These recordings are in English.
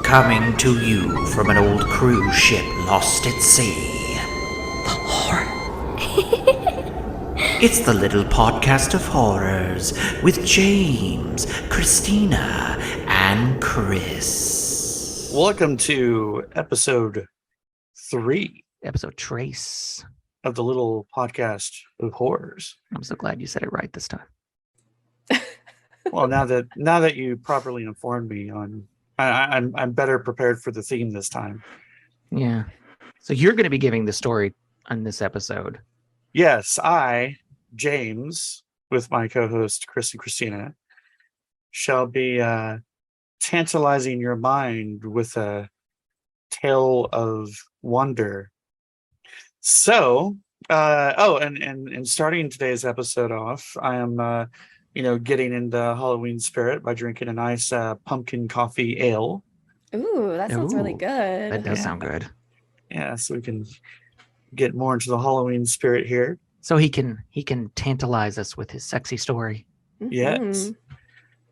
Coming to you from an old cruise ship lost at sea. The horror. It's the little podcast of horrors with James, Christina, and Chris. Welcome to episode 3 Episode Trace. of the little podcast of horrors. I'm so glad you said it right this time. Well, now that you properly informed me on, I'm better prepared for the theme this time. Yeah. So you're going to be giving the story on this episode. Yes, I, James, with my co-host Chris and Christina, shall be tantalizing your mind with a tale of wonder. So, and starting today's episode off, I am, getting into Halloween spirit by drinking a nice pumpkin coffee ale. Ooh, that sounds really Ooh, good. That does Yeah. sound good. Yeah, so we can get more into the Halloween spirit here. So he can tantalize us with his sexy story. Yes. Mhm.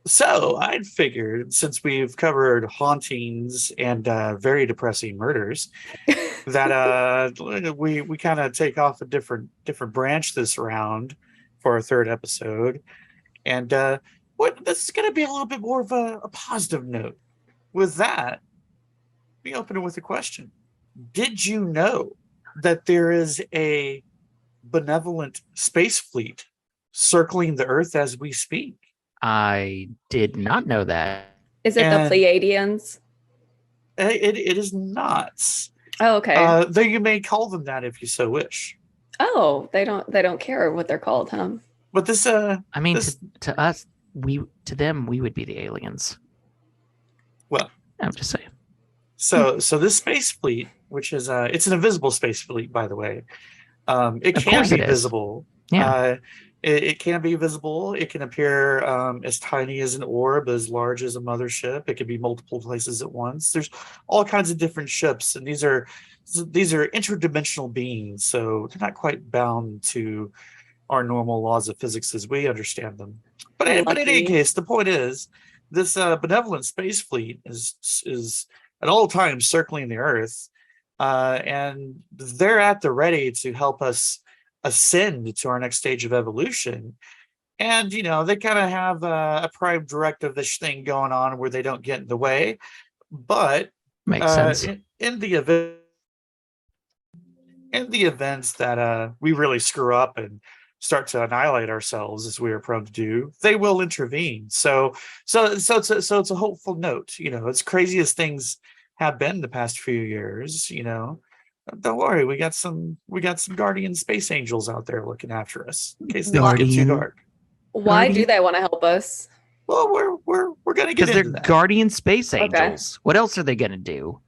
So I'd figured, since we've covered hauntings and very depressing murders, that we kind of take off a different branch this round for our third episode, and this is going to be a little bit more of a positive note. With that, we open it with a question: did you know that there is a benevolent space fleet circling the Earth as we speak? I did not know that. Is it And- the Pleiadians? It is not. Oh, okay. Though you may call them that if you so wish. Oh, they don't care what they're called, huh? But this I mean, This- to us, to them, we would be the aliens. Well, I'm just saying. so this space fleet, which is it's an invisible space fleet, by the way. It Of can course be it is. visible. Yeah. It can be visible. It can appear as tiny as an orb, as large as a mothership. It can be multiple places at once. There's all kinds of different ships, and these are interdimensional beings, so they're not quite bound to our normal laws of physics as we understand them. But in any Lucky. case, the point is, this benevolent space fleet is at all times circling the Earth, and they're at the ready to help us ascend to our next stage of evolution. And they kind of have a prime directive-ish thing going on where they don't get in the way. But Makes sense. in the events that we really screw up and start to annihilate ourselves, as we are prone to do, they will intervene. So it's a hopeful note. As crazy as things have been the past few years, don't worry, we got some guardian space angels out there looking after us in case things get too Guardian- dark. Why do Guardian- they want to help us? Well, we're gonna get Because they're into that. guardian space Okay. angels. What else are they going to do?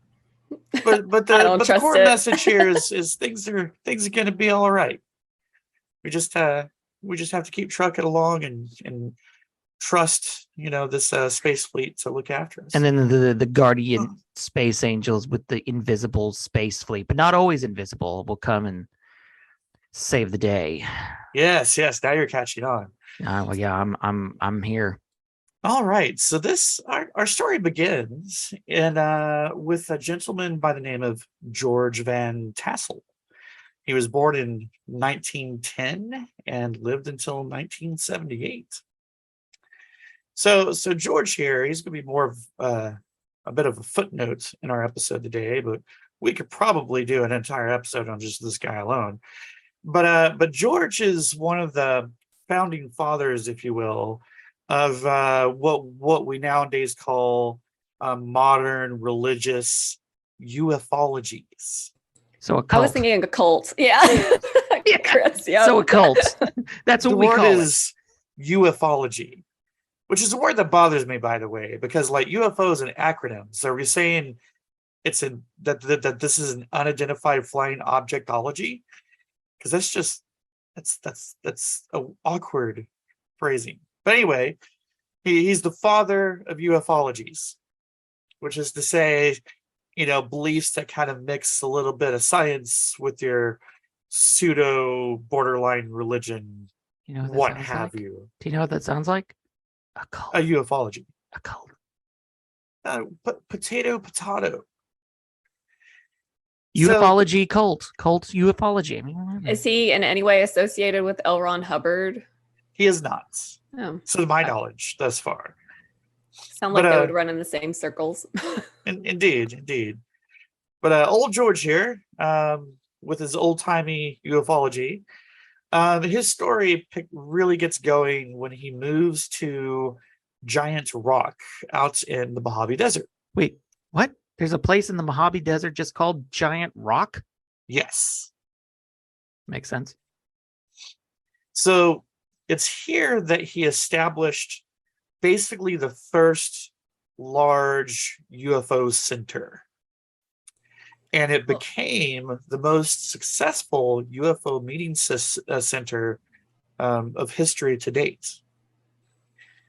but I don't the trust core it. message here is things are gonna be all right. We just have to keep trucking along and trust this space fleet to look after us. And then the guardian space angels with the invisible space fleet, but not always invisible, will come and save the day. yes, now you're catching on. Well, yeah, I'm here. All right, so our story begins with a gentleman by the name of George Van Tassel. He was born in 1910 and lived until 1978. So George here, he's going to be more of a bit of a footnote in our episode today, but we could probably do an entire episode on just this guy alone. But George is one of the founding fathers, if you will, of what we nowadays call modern religious ufologies. So a I cult. was thinking a cult. Yeah. Yeah. Chris, yeah. So a cult. That's what The we word call it. is ufology, which is a word that bothers me, by the way, because like UFO is an acronym. So are we saying that this is an unidentified flying objectology? Because that's a awkward phrasing. But anyway, he's the father of ufologies, which is to say, beliefs that kind of mix a little bit of science with your pseudo borderline religion, You know what that what sounds have like? you. Do you know what that sounds like? A cult. A ufology. A cult. Potato. Ufology cult. Cult ufology. I mean, Is he in any way associated with L. Ron Hubbard? He is not, Oh, to my knowledge, thus far. sound like But, they would run in the same circles. Indeed. But old George here, with his old-timey ufology, his story really gets going when he moves to Giant Rock out in the Mojave Desert. wait, what? There's a place in the Mojave Desert just called Giant Rock? Yes. Makes sense. So it's here that he established basically the first large UFO center. And it became the most successful UFO meeting center of history to date.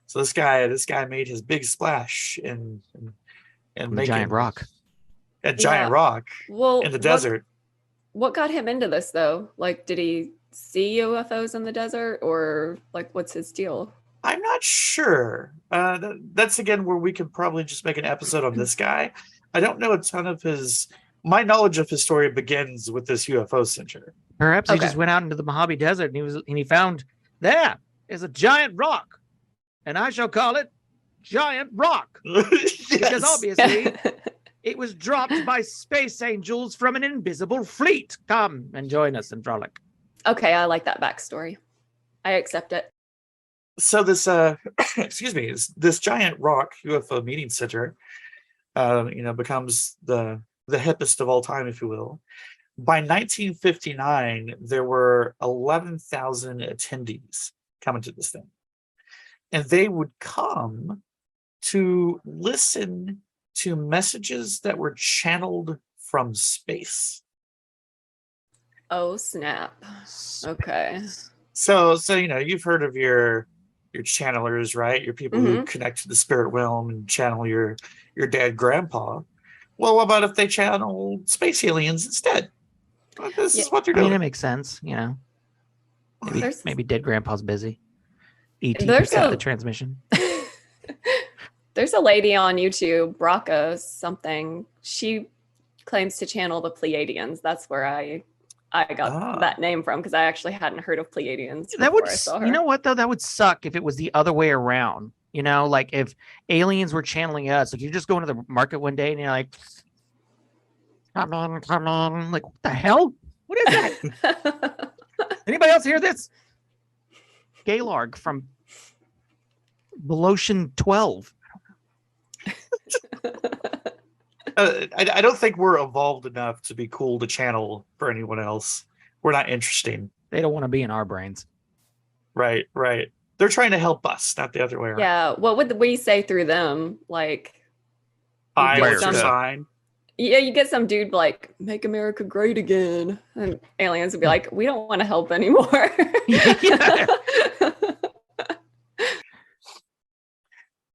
So this guy made his big splash in The Giant Rock. At Giant Yeah. Rock Well, in the desert. What got him into this though? Like, did he see UFOs in the desert, or like, what's his deal? I'm not sure. That's again where we could probably just make an episode on this guy. I don't know a ton of his. My knowledge of his story begins with this UFO center. Perhaps he Okay. just went out into the Mojave Desert and he found there is a giant rock, and I shall call it Giant Rock because Yes. obviously it was dropped by space angels from an invisible fleet. Come and join us and frolic. Okay, I like that backstory. I accept it. So this excuse me, this Giant Rock UFO meeting center becomes the hippest of all time, if you will. By 1959 there were 11,000 attendees coming to this thing, and they would come to listen to messages that were channeled from space. Oh snap! Okay. So you've heard of your channelers, right? Your people who connect to the spirit realm and channel your dead grandpa. Well, what about if they channel space aliens instead? Well, this is what they're I mean, doing. it makes sense, you know. There's- Maybe dead grandpa's busy. ET There's picked up a- the transmission. There's a lady on YouTube, Braca something. She claims to channel the Pleiadians. That's where I got that name from, because I actually hadn't heard of Pleiadians That before would, I saw her. you know what though? That would suck if it was the other way around. You know, like if aliens were channeling us. Like you just go into the market one day and you're like, come in. Like, what the hell? What is that? Anybody else hear this? Gaylord from Belotion 12. I don't think we're evolved enough to be cool to channel for anyone else. We're not interesting. They don't want to be in our brains. Right. They're trying to help us, not the other way around. Yeah, what would we say through them? Like, Hi, get what's your some- sign? yeah, you get some dude like, make America great again. And aliens would be like, we don't want to help anymore. Yeah.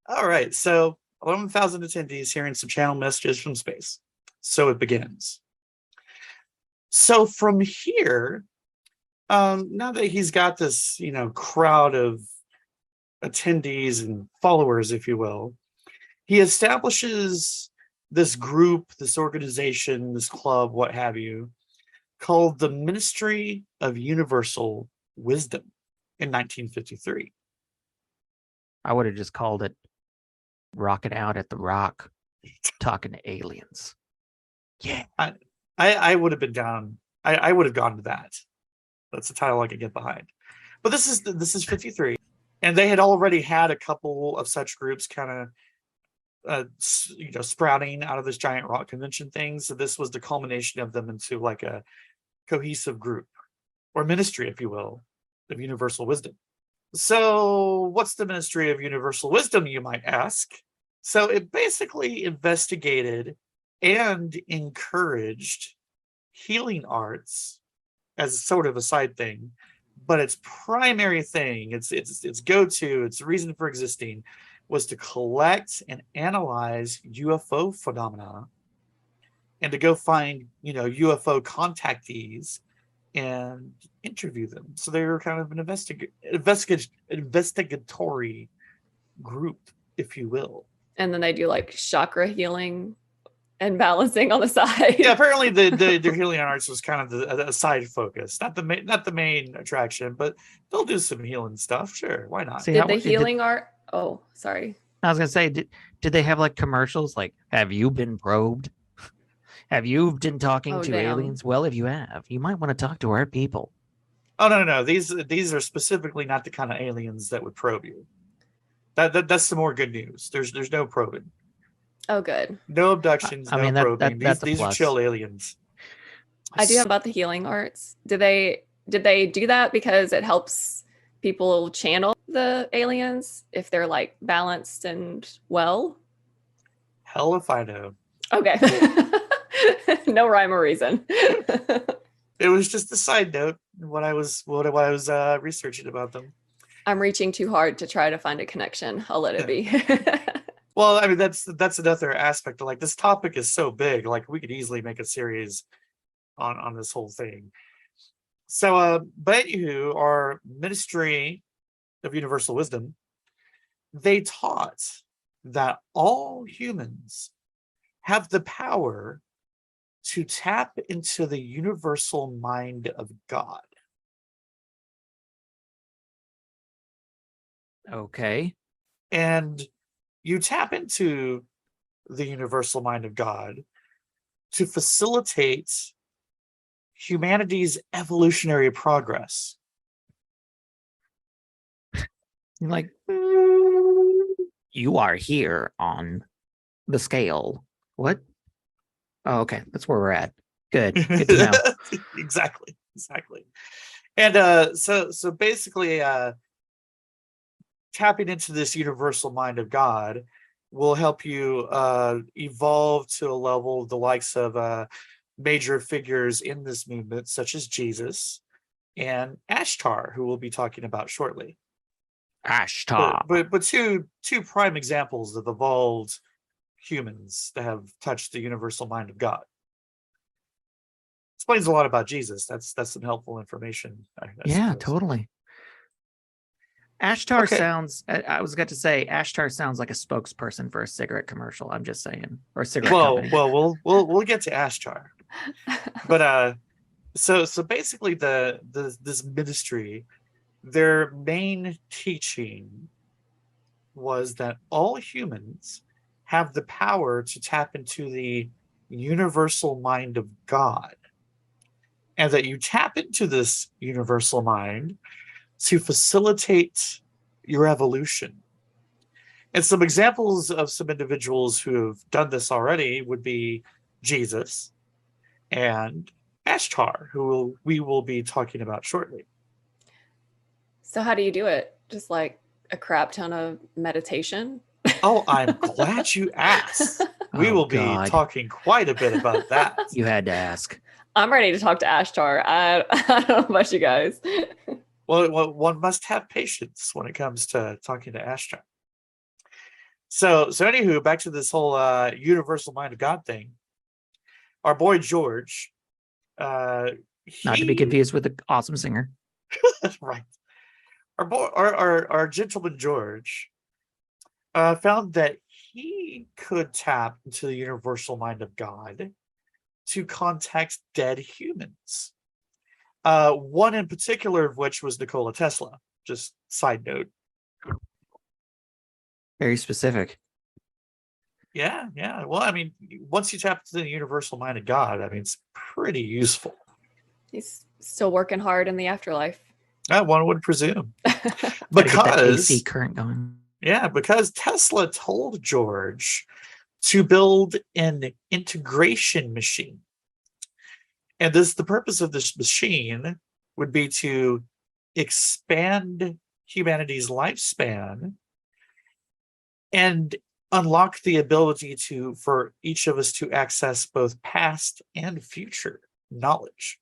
All right, so 11,000 attendees hearing some channel messages from space. So it begins. So from here, now that he's got this, crowd of attendees and followers, if you will, he establishes this group, this organization, this club, what have you, called the Ministry of Universal Wisdom in 1953. I would have just called it Rocking Out at the Rock, talking to aliens. Yeah. I would have been down. I would have gone to that. That's a title I could get behind. But this is 53, and they had already had a couple of such groups kind of sprouting out of this Giant Rock convention thing. So this was the culmination of them into like a cohesive group or ministry, if you will, of universal wisdom. So what's the Ministry of Universal Wisdom, you might ask? So it basically investigated and encouraged healing arts as sort of a side thing, but its primary thing, its go-to, its reason for existing, was to collect and analyze UFO phenomena and to go find UFO contactees and interview them. So they were kind of an investigatory group, if you will. And then they do like chakra healing and balancing on the side. Yeah, apparently their healing arts was kind of a side focus, not the main attraction, but they'll do some healing stuff. Sure, why not? See, Did the healing art? Oh, sorry. I was gonna say, did they have like commercials like, "Have you been probed? Have you been talking Oh, to damn. aliens? Well, if you have, you might want to talk to our people." Oh no. These are specifically not the kind of aliens that would probe you. That's some more good news. There's no probing. Oh, good. No abductions, I no mean, probing. that's a These are plus. chill aliens. I do have about the healing arts. Did they do that because it helps people channel the aliens if they're like balanced and well? Hell if I know. Okay. No rhyme or reason. It was just a side note when I was researching about them. I'm reaching too hard to try to find a connection. I'll let it be. Well, I mean that's another aspect of like this topic is so big, like we could easily make a series on this whole thing. So but anywho, our Ministry of Universal Wisdom, they taught that all humans have the power to tap into the universal mind of God. Okay. And you tap into the universal mind of God to facilitate humanity's evolutionary progress. Like, you are here on the scale. What? Oh, okay. That's where we're at. Good. Good to know. Exactly. And so basically tapping into this universal mind of God will help you evolve to a level the likes of major figures in this movement, such as Jesus and Ashtar, who we'll be talking about shortly. Ashtar. But two prime examples of evolved humans that have touched the universal mind of God. Explains a lot about Jesus. That's some helpful information. I Yeah, suppose. totally. Ashtar Okay. sounds, I was going to say, Ashtar sounds like a spokesperson for a cigarette commercial. I'm just saying, or a cigarette company. Well, we'll get to Ashtar, but so basically this ministry, their main teaching was that all humans have the power to tap into the universal mind of God, and that you tap into this universal mind to facilitate your evolution. And some examples of some individuals who have done this already would be Jesus and Ashtar, who we will be talking about shortly. So how do you do it? Just like a crap ton of meditation? Oh, I'm glad you asked. We Oh, will be God. talking quite a bit about that. You had to ask. I'm ready to talk to Ashtar. I don't know about you guys. Well, one must have patience when it comes to talking to Ashtar. So anywho, back to this whole universal mind of God thing. Our boy George, Not to be confused with the awesome singer. right. Our gentleman George found that he could tap into the universal mind of God to contact dead humans. One in particular of which was Nikola Tesla. Just side note. Very specific. Yeah. Well, I mean, once you tap into the universal mind of God, I mean, it's pretty useful. He's still working hard in the afterlife. One would presume. Gotta get that AC Because current going. because Tesla told George to build an integration machine. And the purpose of this machine would be to expand humanity's lifespan and unlock the ability for each of us to access both past and future knowledge.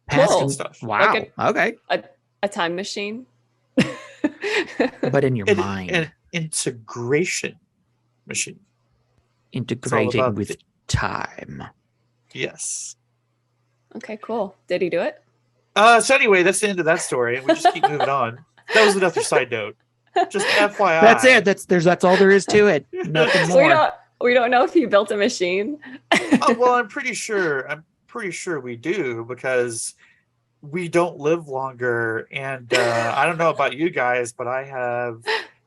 Past Cool. and Stuff. Wow. Like Okay. A time machine. But in your mind, An integration machine. integrating about with time. Yes. Okay, cool. Did he do it? So anyway, that's the end of that story. We just keep moving on. That was another side note. Just FYI. That's it. That's all there is to it. Nothing more. We don't know if he built a machine. Well, I'm pretty sure we do, because we don't live longer, and I don't know about you guys, but I have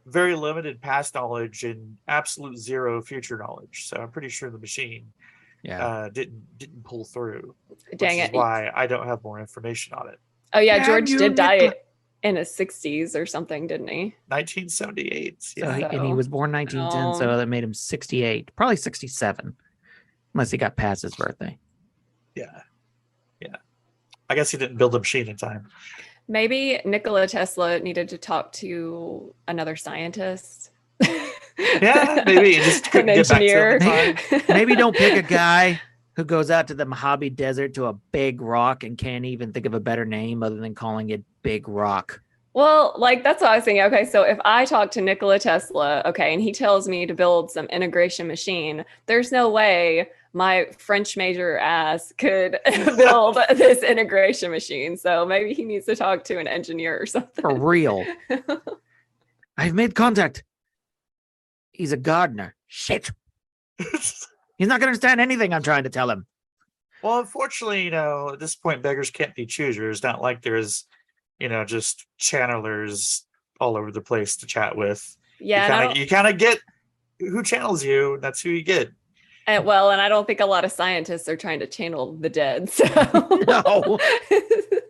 very limited past knowledge and absolute zero future knowledge. So I'm pretty sure the machine didn't pull through. Dang which it! is why I don't have more information on it. Oh yeah, George did die in his 60s or something, didn't he? 1978. So and he was born 1910, so that made him 68, probably 67, unless he got past his birthday. Yeah. I guess he didn't build a machine in time. Maybe Nikola Tesla needed to talk to another scientist. Yeah, maybe he just couldn't get back to him in time. Maybe don't pick a guy who goes out to the Mojave Desert to a big rock and can't even think of a better name other than calling it Big Rock. Well, like that's what I was thinking. Okay, so if I talk to Nikola Tesla, okay, and he tells me to build some integration machine, there's no way my French major ass could build this integration machine. So maybe he needs to talk to an engineer or something. For real. I've made contact. He's a gardener. Shit. He's not going to understand anything I'm trying to tell him. Well, unfortunately, at this point, beggars can't be choosers. Not like there's, just channelers all over the place to chat with. Yeah. You kind of get who channels you. That's who you get. And I don't think a lot of scientists are trying to channel the dead. So No.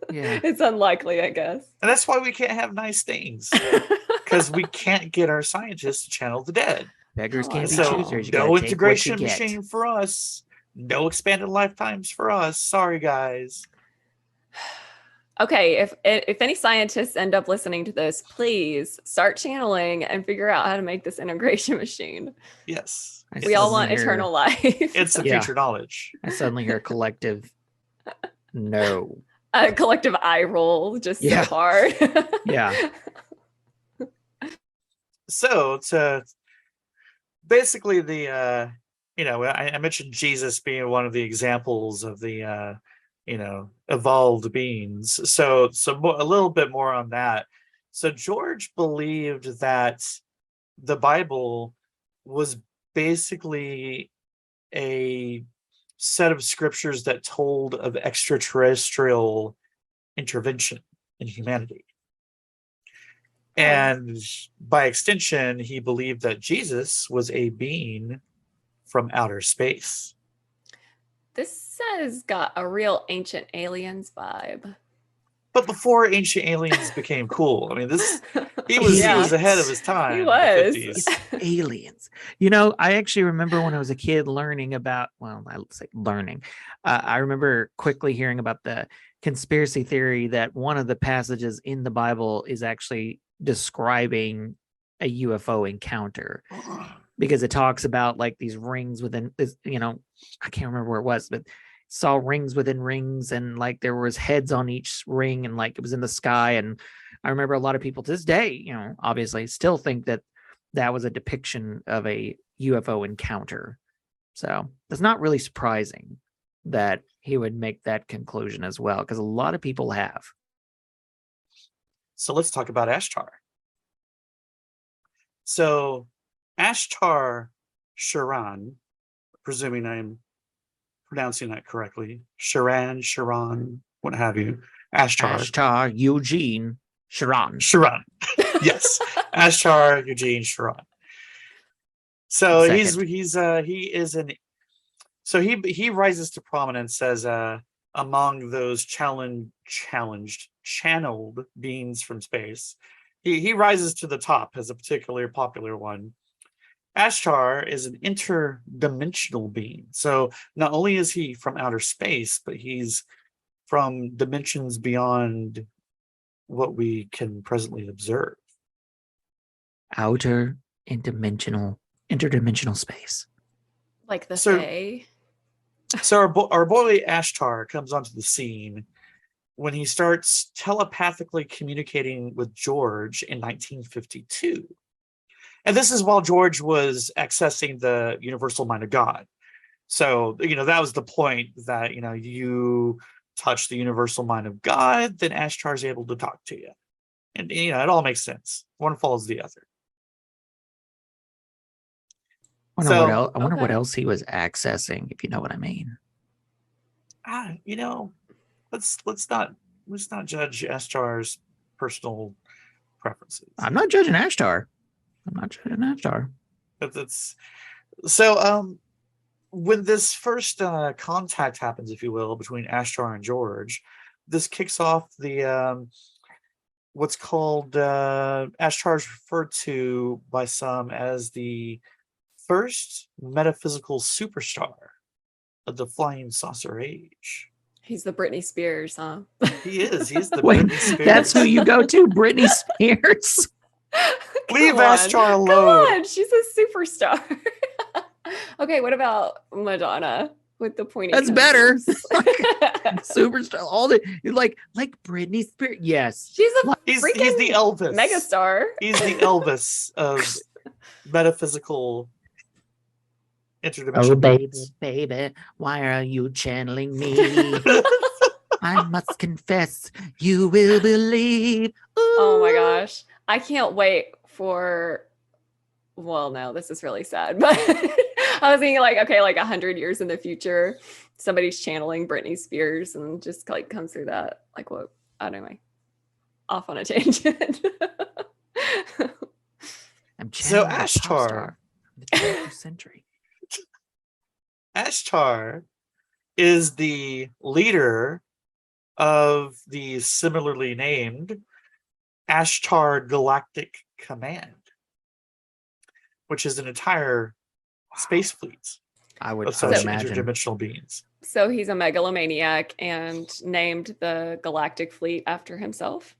Yeah. It's unlikely, I guess. And that's why we can't have nice things, because we can't get our scientists to channel the dead. Beggars can't be So choosers. You no gotta take integration what you get. machine for us. No expanded lifetimes for us. Sorry, guys. Okay, if any scientists end up listening to this, please start channeling and figure out how to make this integration machine. Yes. We all want eternal life. It's the Yeah. future knowledge. I suddenly hear a collective no. A collective eye roll, just Yeah. so hard. Yeah. So to basically I mentioned Jesus being one of the examples of the evolved beings. So a little bit more on that. So George believed that the Bible was basically a set of scriptures that told of extraterrestrial intervention in humanity. And by extension, he believed that Jesus was a being from outer space. This has got a real Ancient Aliens vibe. But before Ancient Aliens became cool, he was ahead of his time. He in the was. 50s. Aliens. I actually remember when I was a kid learning about, I remember quickly hearing about the conspiracy theory that one of the passages in the Bible is actually describing a UFO encounter, because it talks about like these rings within this, I can't remember where it was, but saw rings within rings, and like there was heads on each ring, and like it was in the sky. And I remember a lot of people to this day, obviously still think that that was a depiction of a UFO encounter. So it's not really surprising that he would make that conclusion as well, because a lot of people have. So let's talk about Ashtar. So Ashtar Sharan, presuming I'm pronouncing that correctly, Sharan, what have you, Ashtar Eugene Sharan. Yes, Ashtar Eugene Sharan. So he rises to prominence as among those channeled beings from space. He rises to the top as a particularly popular one. Ashtar is an interdimensional being. So not only is he from outer space, but he's from dimensions beyond what we can presently observe. Outer interdimensional space. Like the Fae. So our boy Ashtar comes onto the scene when he starts telepathically communicating with George in 1952. And this is while George was accessing the universal mind of God. So, that was the point that, you touch the universal mind of God, then Ashtar is able to talk to you. And it all makes sense. One follows the other. I wonder what Okay. else he was accessing, if you know what I mean. Let's not judge Ashtar's personal preferences. I'm not judging Ashtar. That's so. When this first contact happens, if you will, between Ashtar and George, this kicks off the what's called Ashtar is referred to by some as the first metaphysical superstar of the flying saucer age. He's the Britney Spears, huh? He is. He's the Wait, Britney Spears. that's who you go to, Britney Spears. Leave Come on. Ashtar alone. Come on, she's a superstar. Okay, what about Madonna with the pointy? That's better. Superstar. All the like Britney Spears. Yes, She's a He's freaking the Elvis. megastar. He's the Elvis of metaphysical interdimensional. Oh, baby, beings. baby, why are you channeling me? I must confess, you will believe. Oh my Ooh. gosh. I can't wait for, well, no, this is really sad, but I was thinking like, okay, like 100 years in the future, somebody's channeling Britney Spears and just like comes through that. Like what? Anyway, off on a tangent. I'm So channeling a pop Ashtar. star from the 20th century. Ashtar is the leader of the similarly named Ashtar Galactic Command, which is an entire space fleet I would of such imagine. interdimensional beings. So he's a megalomaniac and named the Galactic Fleet after himself.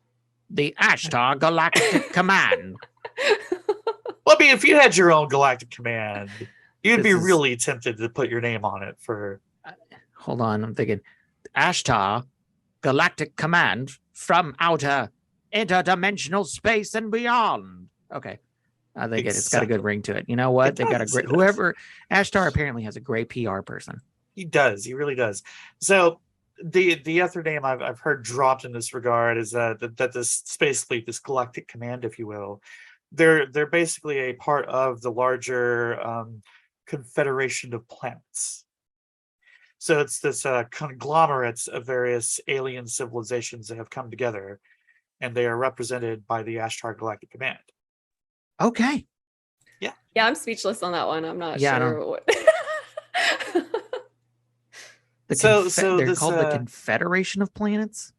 The Ashtar Galactic Command. Well, I mean, if you had your own galactic command, you'd This be is- really tempted to put your name on it for. Hold on, I'm thinking. Ashtar Galactic Command from outer interdimensional space and beyond. Okay. I think it's got a good ring to it. You know what? It They've got a does, great it does. whoever Ashtar apparently has a great PR person. He does. He really does. So the other name I've heard dropped in this regard is that this space fleet, this galactic command, if you will, they're basically a part of the larger confederation of planets. So it's this conglomerate of various alien civilizations that have come together, and they are represented by the Ashtar Galactic Command. Okay. Yeah, I'm speechless on that one. I'm not Yeah, I sure what. So They're this, called the Confederation of Planets.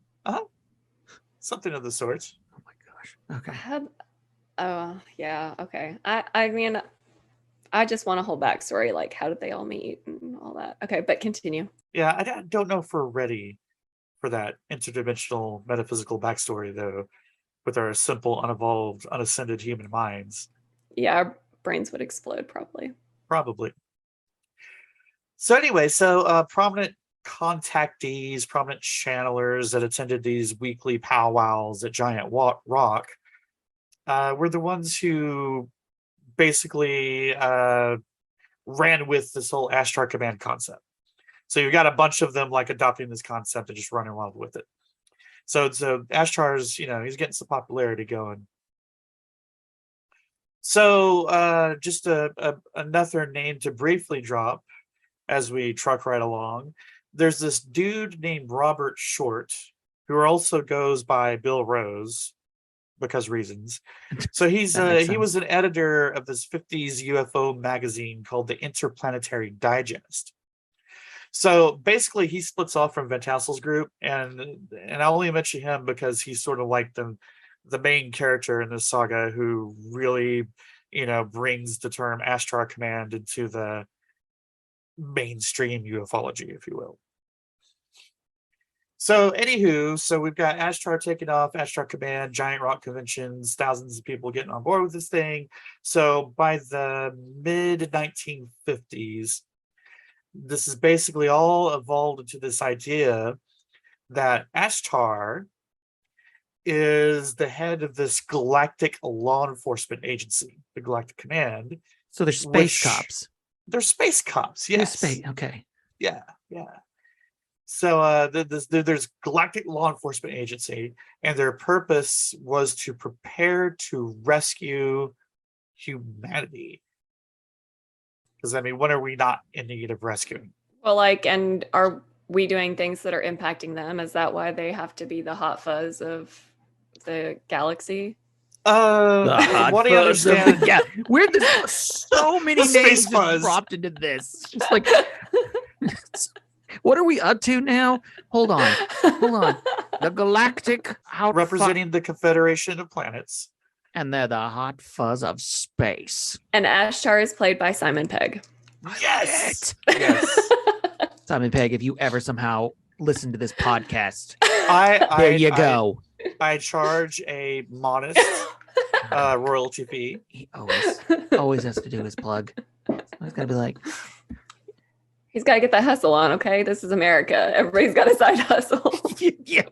Something of the sort. Oh my gosh. Okay. Oh yeah, okay. I mean, I just want a whole backstory, like how did they all meet and all that. Okay, but continue. Yeah, I don't know if we're ready for that interdimensional metaphysical backstory, though, with our simple, unevolved, unascended human minds. Yeah, our brains would explode probably. Probably. So anyway, prominent contactees, prominent channelers that attended these weekly powwows at Giant Rock were the ones who basically ran with this whole Ashtar Command concept. So you've got a bunch of them like adopting this concept and just running wild with it. So Ashtar's, he's getting some popularity going. So just another name to briefly drop as we truck right along. There's this dude named Robert Short, who also goes by Bill Rose because reasons. So he was an editor of this 50s UFO magazine called the Interplanetary Digest. So basically he splits off from Van Tassel's group, and I only mention him because he's sort of like the main character in this saga who really, brings the term Ashtar Command into the mainstream ufology, if you will. So anywho, we've got Ashtar taking off, Ashtar Command, Giant Rock conventions, thousands of people getting on board with this thing. So by the mid 1950s, this is basically all evolved into this idea that Ashtar is the head of this galactic law enforcement agency, the Galactic Command. So they're space cops. They're space cops, yes. Okay. Yeah. So there's Galactic Law Enforcement Agency, and their purpose was to prepare to rescue humanity. Because I mean, when are we not in need of rescuing? Well, like, and are we doing things that are impacting them? Is that why they have to be the hot fuzz of the galaxy? What do you understand? Yeah, where there's so many The space names just fuzz. dropped into this. Just like, what are we up to now? Hold on. The galactic Representing the Confederation of Planets. and they're the hot fuzz of space. And Ashtar is played by Simon Pegg. Yes. Yes. Simon Pegg, if you ever somehow listen to this podcast, There there you go. I charge a modest royalty fee. He always has to do his plug. He's gotta be like, He's got to get that hustle on, okay? This is America. Everybody's got a side hustle. yeah.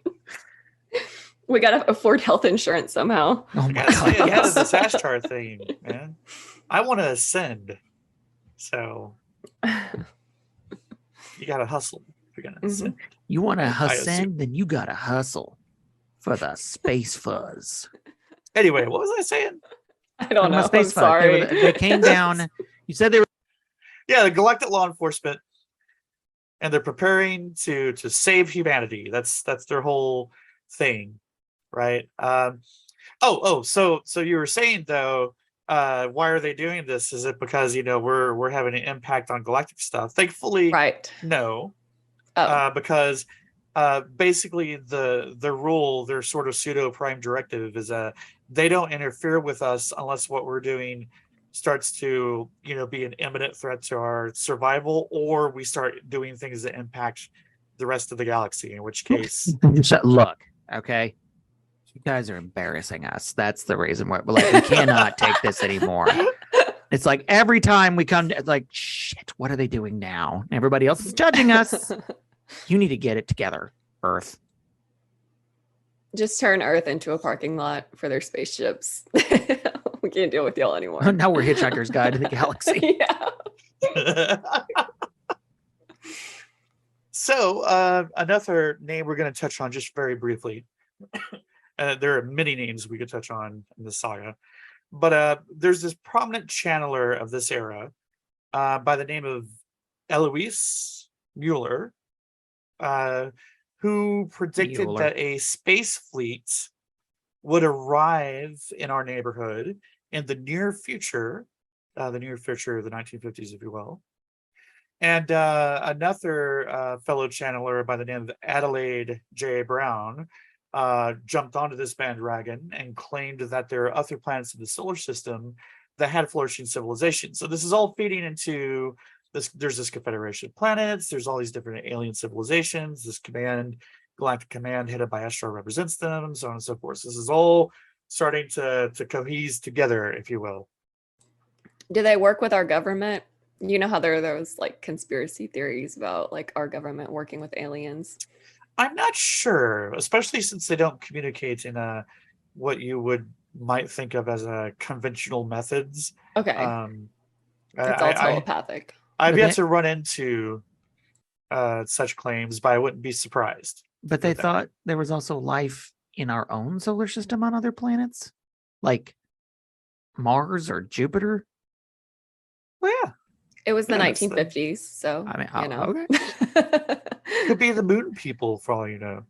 We got to afford health insurance somehow. Oh I my gotta stay ahead god. of this Ashtar thing, man. I want to ascend, so you gotta hustle if you're gonna ascend. You want to assume. ascend, then you gotta hustle for the space fuzz. Anyway, what was I saying? I don't know. I'm Space fuzz. sorry. They came down. You said they were. Yeah, the Galactic Law Enforcement, and they're preparing to save humanity. That's their whole thing, right? So you were saying though, why are they doing this? Is it because we're having an impact on galactic stuff? Thankfully, Right. no. Oh. Because basically the rule, their sort of pseudo prime directive is they don't interfere with us unless what we're doing starts to be an imminent threat to our survival, or we start doing things that impact the rest of the galaxy, in which case Look, okay, you guys are embarrassing us. That's the reason why we cannot take this anymore. It's like every time we come to, it's like, shit, what are they doing now? Everybody else is judging us. You need to get it together, Earth. Just turn Earth into a parking lot for their spaceships. We can't deal with y'all anymore. Now we're Hitchhiker's Guide to the Galaxy. Yeah. So another name we're going to touch on just very briefly. There are many names we could touch on in this saga, but there's this prominent channeler of this era by the name of Eloise Mueller, who predicted Mueller. that a space fleet would arrive in our neighborhood in the near future of the 1950s, if you will. And another fellow channeler by the name of Adelaide J. Brown jumped onto this bandwagon and claimed that there are other planets in the solar system that had flourishing civilization. So this is all feeding into this. There's this Confederation of planets. There's all these different alien civilizations. This Galactic Command headed by Ashtar represents them, so on and so forth. So this is all starting to cohese together, if you will. Do they work with our government? You know how there are those like conspiracy theories about like our government working with aliens? I'm not sure, especially since they don't communicate in what you might think of as conventional methods. Okay. It's all telepathic. I've yet to run into such claims, but I wouldn't be surprised. But they thought there was also life in our own solar system on other planets, like Mars or Jupiter. Well, yeah, It was the Yeah, that's the- 1950s, so I mean, you know. okay. could be the moon people for all you know.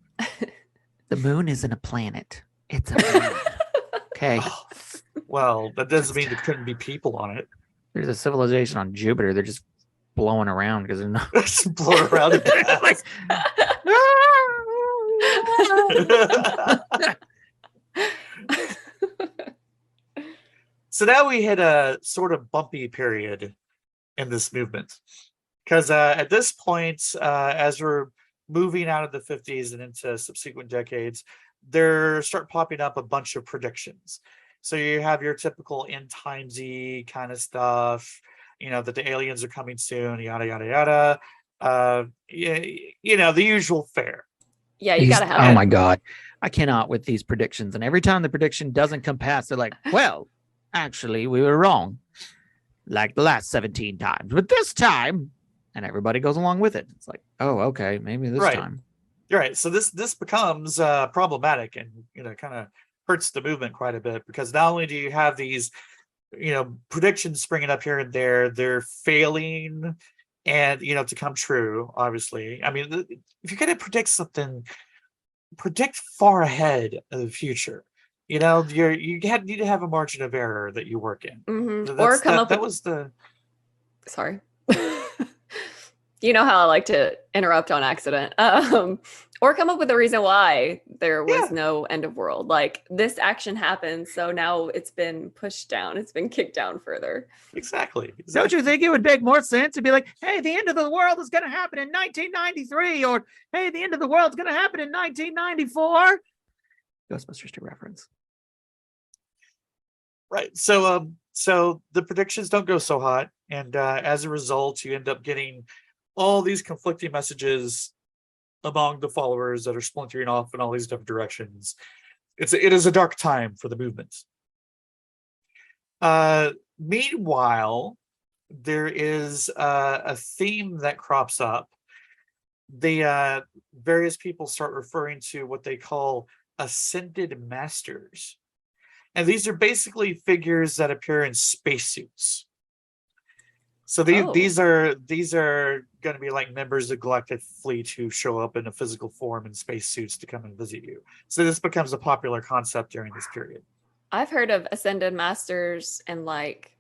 The moon isn't a planet; it's a moon. Okay, Well, that doesn't mean there couldn't be people on it. there's a civilization on Jupiter. They're just blowing around because they're not. Just blow around in gas. So now we hit a sort of bumpy period in this movement, because at this point, as we're moving out of the 50s and into subsequent decades, there start popping up a bunch of predictions. So you have your typical end timesy kind of stuff, that the aliens are coming soon, yada yada yada. The usual fare. Yeah, you gotta have Oh it. my god, I cannot with these predictions. And every time the prediction doesn't come past, they're like, "Well, actually, we were wrong, like the last 17 times, but this time." and everybody goes along with it. It's like, oh, okay, maybe this Right. time. You're right. So this becomes problematic, and kind of hurts the movement quite a bit, because not only do you have these predictions springing up here and there, they're failing and to come true. Obviously, I mean, if you're going to predict something, predict far ahead of the future. You need to have a margin of error that you work in. Or come up that with was the sorry. You know how I like to interrupt on accident. Or come up with a reason why there was no end of world. Like, this action happened, so now it's been pushed down. It's been kicked down further. exactly. Don't you think it would make more sense to be like, hey, the end of the world is going to happen in 1993, or hey, the end of the world is going to happen in 1994? Ghostbusters 2 reference. Right. So the predictions don't go so hot, and as a result, you end up getting all these conflicting messages among the followers that are splintering off in all these different directions. It is a dark time for the movement. Meanwhile, there is a theme that crops up. The various people start referring to what they call ascended masters, and these are basically figures that appear in spacesuits. So these are going to be like members of Galactic Fleet who show up in a physical form in spacesuits to come and visit you. So this becomes a popular concept during this period. I've heard of ascended masters, and like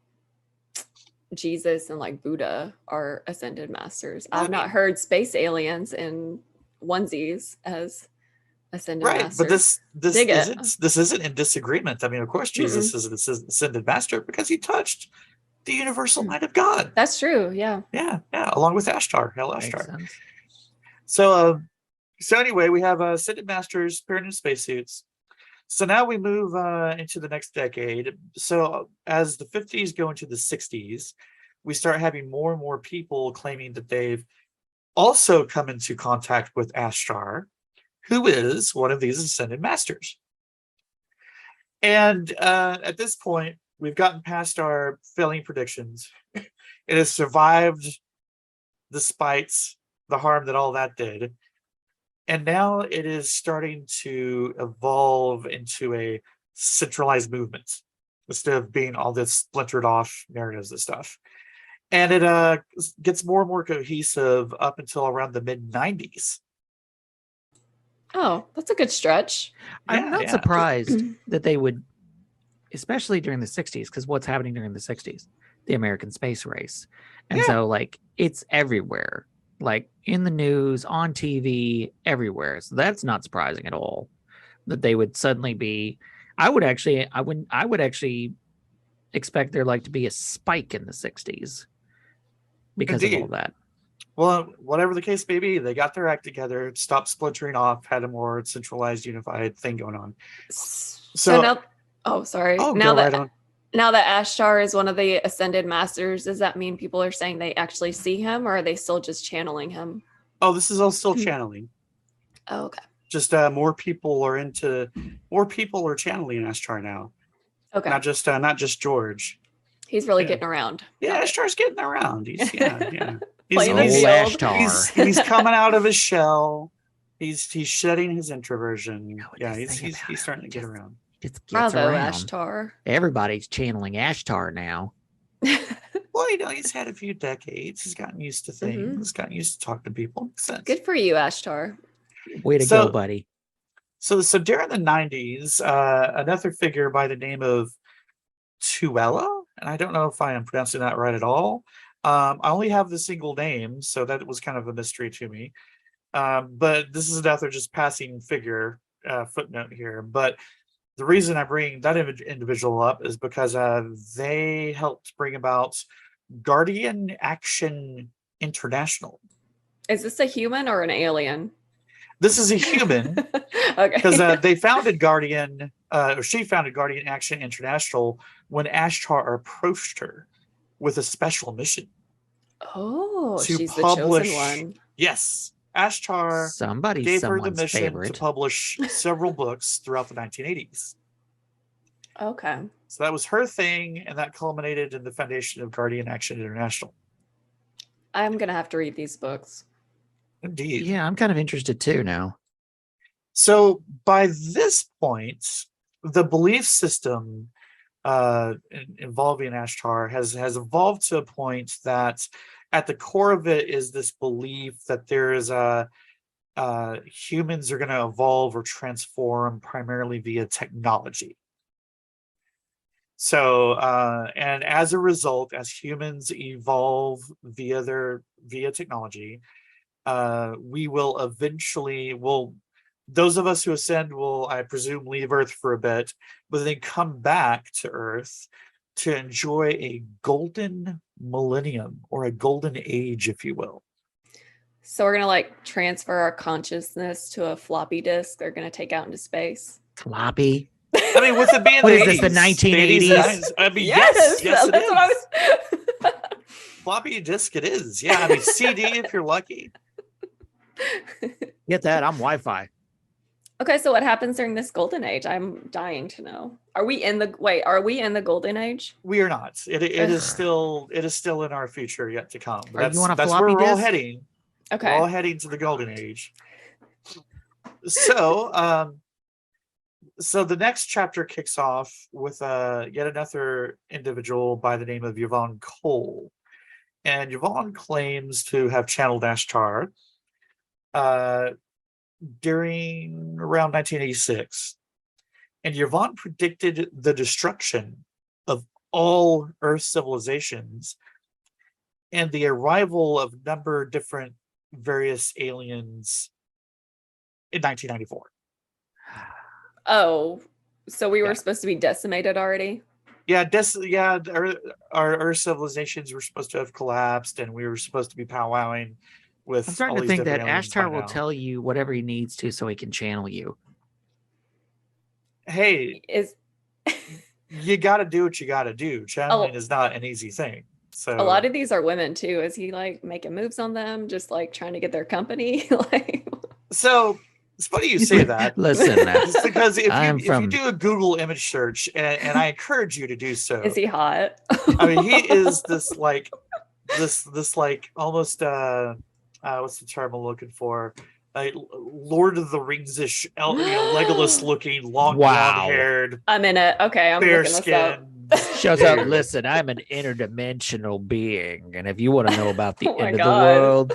Jesus and like Buddha are ascended masters. I've not heard space aliens in onesies as ascended masters. But this isn't in disagreement. I mean, of course, Jesus is an ascended master because he touched the universal mind of God. That's true. Yeah. Yeah. Along with Ashtar, Ashtar. Sense. So anyway, we have ascended masters appearing in spacesuits. So now we move into the next decade. So as the 50s go into the 60s, we start having more and more people claiming that they've also come into contact with Ashtar, who is one of these ascended masters. And at this point, we've gotten past our failing predictions. It has survived despite the harm that all that did. And now it is starting to evolve into a centralized movement instead of being all this splintered off narratives and stuff. And it gets more and more cohesive up until around the mid-90s. Oh, that's a good stretch. I'm not surprised that they would, especially during the 60s, because what's happening during the 60s? The American space race. And so, like, it's everywhere, like in the news, on TV, everywhere. So that's not surprising at all that they would suddenly be. I would actually expect there like to be a spike in the 60s because of all that. Well, whatever the case may be, they got their act together, stopped splintering off, had a more centralized, unified thing going on. So now, sorry. Oh, now that Ashtar is one of the ascended masters, does that mean people are saying they actually see him, or are they still just channeling him? Oh, this is all still channeling. Oh, okay. Just more people are channeling Ashtar now. Okay. Not just George. He's really getting around. Yeah, Ashtar's getting around. He's Playing the field. He's coming out of his shell. He's shedding his introversion. He's starting to get around. Bravo, Ashtar. Everybody's channeling Ashtar now. Well, he's had a few decades. He's gotten used to things. He's gotten used to talking to people. Makes sense. Good for you, Ashtar. Way to go, buddy. So during the 90s, another figure by the name of Tuella, and I don't know if I am pronouncing that right at all. I only have the single name, so that was kind of a mystery to me. But this is another just passing figure footnote here. But the reason I bring that individual up is because they helped bring about Guardian Action International. Is this a human or an alien? This is a human. Okay. Because they founded Guardian, or she founded Guardian Action International when Ashtar approached her with a special mission. Oh, she's the chosen one. Yes. Ashtar gave her the mission to publish several books throughout the 1980s. Okay. So that was her thing, and that culminated in the foundation of Guardian Action International. I'm gonna have to read these books. Indeed. Yeah, I'm kind of interested too now. So by this point, the belief system involving Ashtar has evolved to a point that at the core of it is this belief that there is humans are going to evolve or transform primarily via technology. So, and as a result, as humans evolve via technology, we will eventually, those of us who ascend will, I presume, leave Earth for a bit, but then come back to Earth to enjoy a golden millennium or a golden age, if you will. So we're gonna like transfer our consciousness to a floppy disk they're gonna take out into space. Floppy. I mean, with it being What the is this, the 80s, 1980s? I mean, yes, that's it what I is. was. Floppy disk, it is. Yeah, I mean, CD if you're lucky. Get that? I'm Wi-Fi. Okay, so what happens during this golden age? I'm dying to know. Are we in the golden age? We are not. It is Ugh. still in our future yet to come. Are you on a That's floppy where we're all disk? heading. Okay. We're all heading to the golden age. So, so the next chapter kicks off with yet another individual by the name of Yvonne Cole, and Yvonne claims to have channeled Ashtar during around 1986, and Yvonne predicted the destruction of all Earth civilizations and the arrival of a number of different various aliens in 1994. Oh, so we were Yeah. supposed to be decimated already? Yeah, our Earth civilizations were supposed to have collapsed, and we were supposed to be powwowing with I'm starting all to these think that different aliens by Ashtar will now. tell you whatever he needs to so he can channel you. Hey, Is you got to do what you got to do. Channeling Oh. is not an easy thing. So a lot of these are women too. Is he like making moves on them, just like trying to get their company? Like, so it's funny you say that. Listen, Just because if I'm you from- do a Google image search, and I encourage you to do so. is he hot? I mean, he is this like almost what's the term I'm looking for? Like Lord of the Rings-ish, Legolas looking, long Wow. blonde haired, I'm in it. Okay, I'm fair looking this up. skin. Shows up. Listen, I'm an interdimensional being, and if you want to know about the Oh my end of the God. world,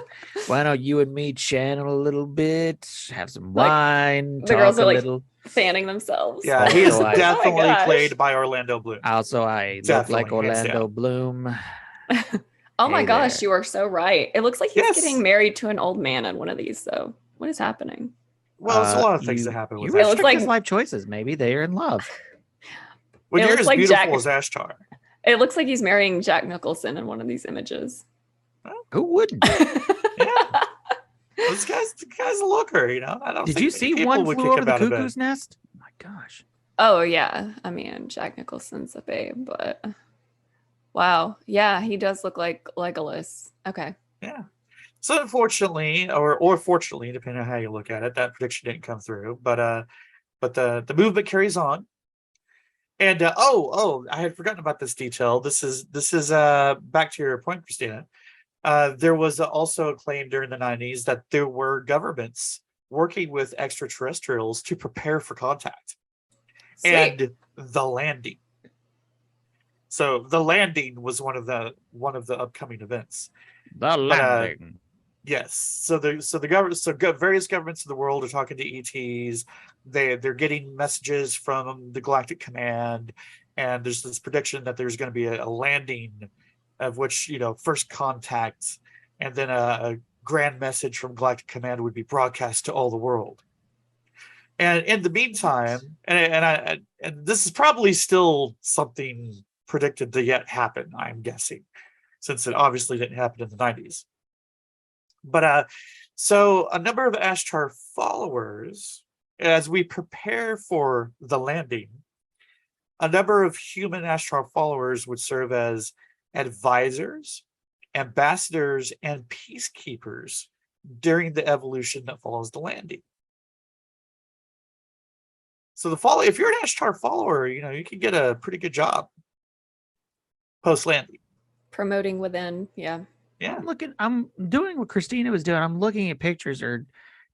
why don't you and me channel a little bit, have some Like, wine, the talk girls a are, like, little. Fanning themselves. Yeah, he is Also, I- definitely gosh. played by Orlando Bloom. Also, I look Definitely, like hands Orlando down. Bloom. Oh my Hey gosh, there. you are so right. It looks like he's Yes. getting married to an old man in one of these, though. What is happening? Well, there's a lot of things that happen You with It looks restrict like- his life choices. Maybe they are in love. when it you're looks as like beautiful Jack- as Ashtar. It looks like he's marrying Jack Nicholson in one of these images. Who wouldn't? Yeah. This guy's a looker, I don't Did think you many see people One would Flew kick Over him the out of bed. Cuckoo's Nest? Oh my gosh. Oh yeah, I mean Jack Nicholson's a babe, but wow, yeah, he does look like Legolas. Okay, Yeah. So unfortunately, or fortunately, depending on how you look at it, that prediction didn't come through. But the movement carries on. And I had forgotten about this detail. This is back to your point, Christina. There was also a claim during the 90s that there were governments working with extraterrestrials to prepare for contact sweet. and the landing. So the landing was one of the upcoming events. The landing. Yes. So various governments in the world are talking to ETs. They're getting messages from the Galactic Command, and there's this prediction that there's going to be a landing, of which first contact, and then a grand message from Galactic Command would be broadcast to all the world. And in the meantime, and this is probably still something predicted to yet happen, I'm guessing, since it obviously didn't happen in the 90s. But so a number of Ashtar followers, as we prepare for the landing, a number of human Ashtar followers would serve as advisors, ambassadors, and peacekeepers during the evolution that follows the landing. So if you're an Ashtar follower, you can get a pretty good job post landing. Promoting within, yeah. Yeah. I'm doing what Christina was doing. I'm looking at pictures or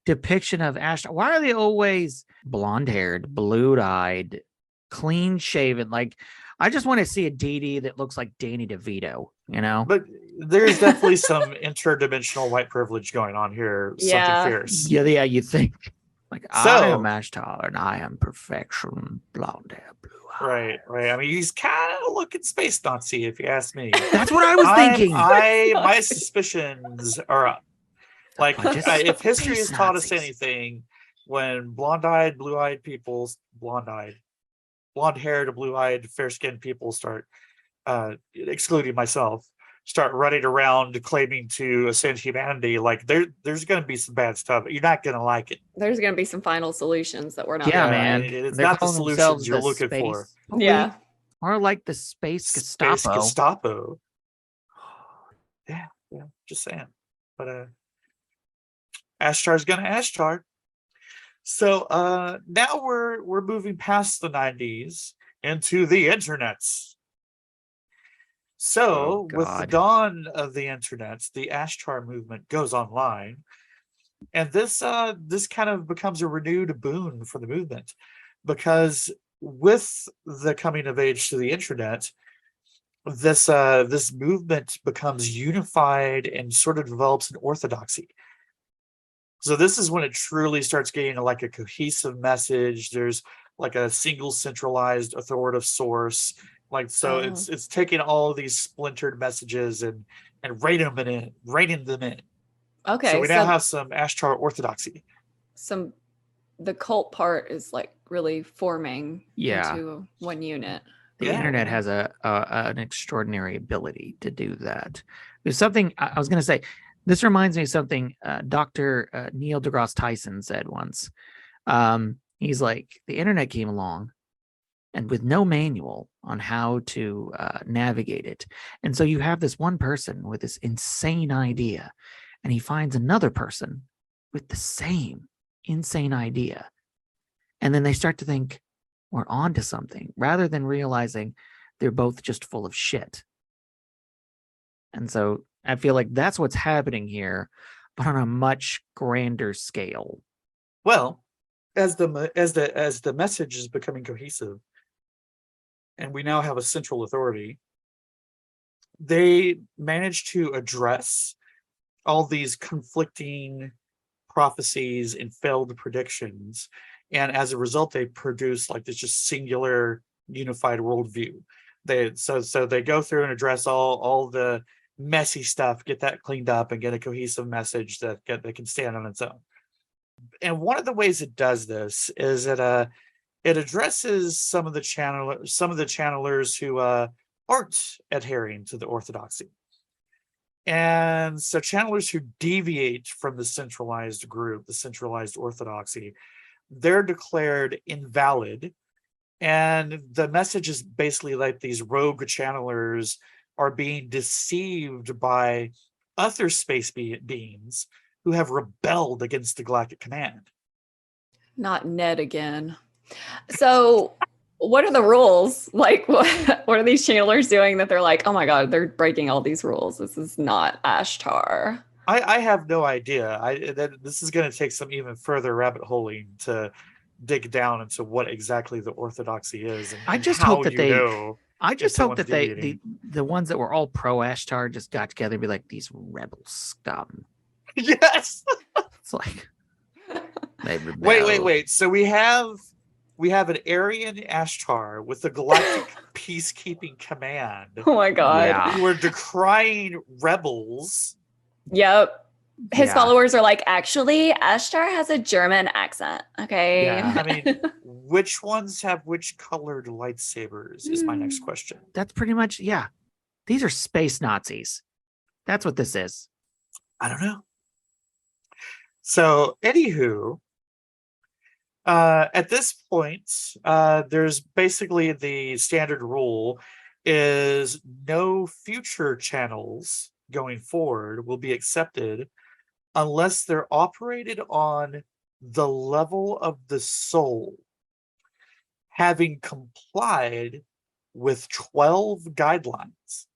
depiction of Ashtar. Why are they always blonde haired, blue eyed, clean shaven? Like, I just want to see a DD that looks like Danny DeVito, you know? But there's definitely some interdimensional white privilege going on here. Yeah. Something fierce. Yeah, you think. Like, I am Ashtar and I am perfection, blonde hair, blue eye. Right. I mean, he's kind of looking space Nazi, if you ask me. That's what I was thinking. My suspicions are up. Like, Bunch of if history has space taught us Nazis. anything, when blonde-eyed, blue-eyed people, blonde-haired, blue-eyed, fair-skinned people start, excluding myself, start running around claiming to ascend humanity, like there's going to be some bad stuff. You're not going to like it. There's going to be some final solutions that we're not. Yeah, gonna man. like. It's They're not the calling solutions themselves you're the looking space for. police, Yeah. or like the space Gestapo. Space Gestapo. Yeah, just saying. But Ashtar's gonna Ashtar. So now we're moving past the 90s into the internets. So with the dawn of the internet, the Ashtar movement goes online, and this kind of becomes a renewed boon for the movement, because with the coming of age to the internet, this movement becomes unified and sort of develops an orthodoxy. So this is when it truly starts getting like a cohesive message. There's like a single centralized authoritative source. Like, so it's taking all of these splintered messages and reining them in. Okay. So we now have some Ashtar orthodoxy. The cult part is like really forming Yeah. into one unit. The internet has an extraordinary ability to do that. There's something I was going to say. This reminds me of something Dr. Neil deGrasse Tyson said once. He's like, the internet came along and with no manual on how to navigate it. And so you have this one person with this insane idea, and he finds another person with the same insane idea. And then they start to think, we're on to something, rather than realizing they're both just full of shit. And so I feel like that's what's happening here, but on a much grander scale. Well, as the message is becoming cohesive, and we now have a central authority, they managed to address all these conflicting prophecies and failed predictions, and as a result, they produce like this just singular unified worldview. So they go through and address all the messy stuff, get that cleaned up, and get a cohesive message that can stand on its own. And one of the ways it does this is that it addresses some of the channelers who aren't adhering to the orthodoxy. And so channelers who deviate from the centralized group, the centralized orthodoxy, they're declared invalid. And the message is basically like these rogue channelers are being deceived by other space beings who have rebelled against the Galactic Command. Not Ned again. So what are the rules? Like, what are these channelers doing that they're like, oh my God, they're breaking all these rules. This is not Ashtar. I have no idea. This is going to take some even further rabbit holing to dig down into what exactly the orthodoxy is. And I just how hope that the ones that were all pro Ashtar just got together and be like, these rebel scum. Yes. It's like, they rebel. Wait. So we have an Aryan Ashtar with the Galactic Peacekeeping Command. Oh my God. Yeah. Who are decrying rebels. Yep. His followers are like, actually, Ashtar has a German accent. Okay. Yeah. I mean, which ones have which colored lightsabers is my next question. That's pretty much, yeah. These are space Nazis. That's what this is. I don't know. So, anywho, at this point, there's basically the standard rule is no future channels going forward will be accepted unless they're operated on the level of the soul, having complied with 12 guidelines.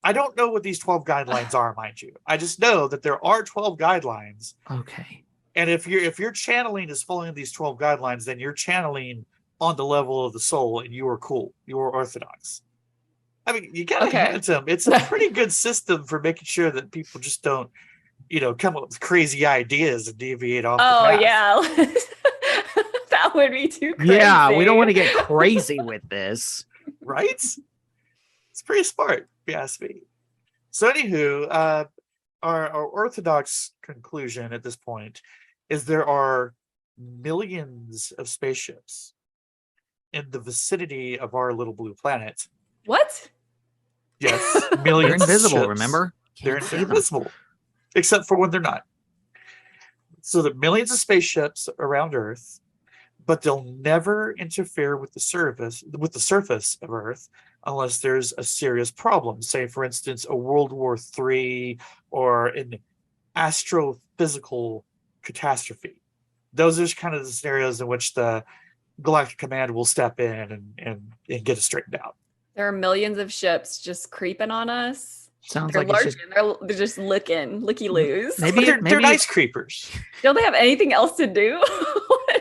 I don't know what these 12 guidelines are, mind you. I just know that there are 12 guidelines. Okay. And if your channeling is following these 12 guidelines, then you're channeling on the level of the soul, and you are cool. You are orthodox. I mean, you gotta hand it to them. It's a pretty good system for making sure that people just don't, come up with crazy ideas and deviate off the path. Yeah. That would be too crazy. Yeah, we don't want to get crazy with this. Right? It's pretty smart, if you ask me. So anywho, our orthodox conclusion at this point is there are millions of spaceships in the vicinity of our little blue planet. What? Yes, millions. They're invisible, of ships. remember? They're invisible, except for when they're not. So there are millions of spaceships around Earth, but they'll never interfere with the surface of Earth unless there's a serious problem. Say, for instance, a World War III or an astrophysical catastrophe. Those are kind of the scenarios in which the Galactic Command will step in and get it straightened out. There are millions of ships just creeping on us. Sounds They're like it's just... they're just looky-loos. Maybe they're nice creepers. Don't they have anything else to do?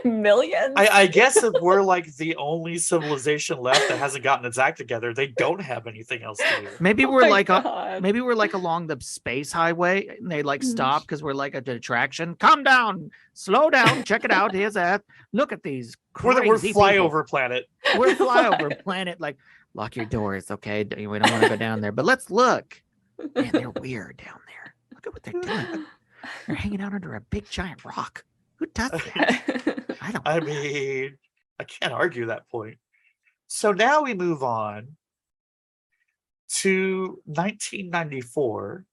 Millions? I guess if we're like the only civilization left that hasn't gotten its act together, they don't have anything else to do. Maybe we're like along the space highway and they like stop because we're like an attraction. Calm down, slow down, check it out. Here's that. Look at these crazy We're flyover planet. We're flyover planet. Like, lock your doors, okay? We don't want to go down there, but let's look. Man, they're weird down there. Look at what they're doing. They're hanging out under a big giant rock. Who does that? I mean, I can't argue that point. So now we move on to 1994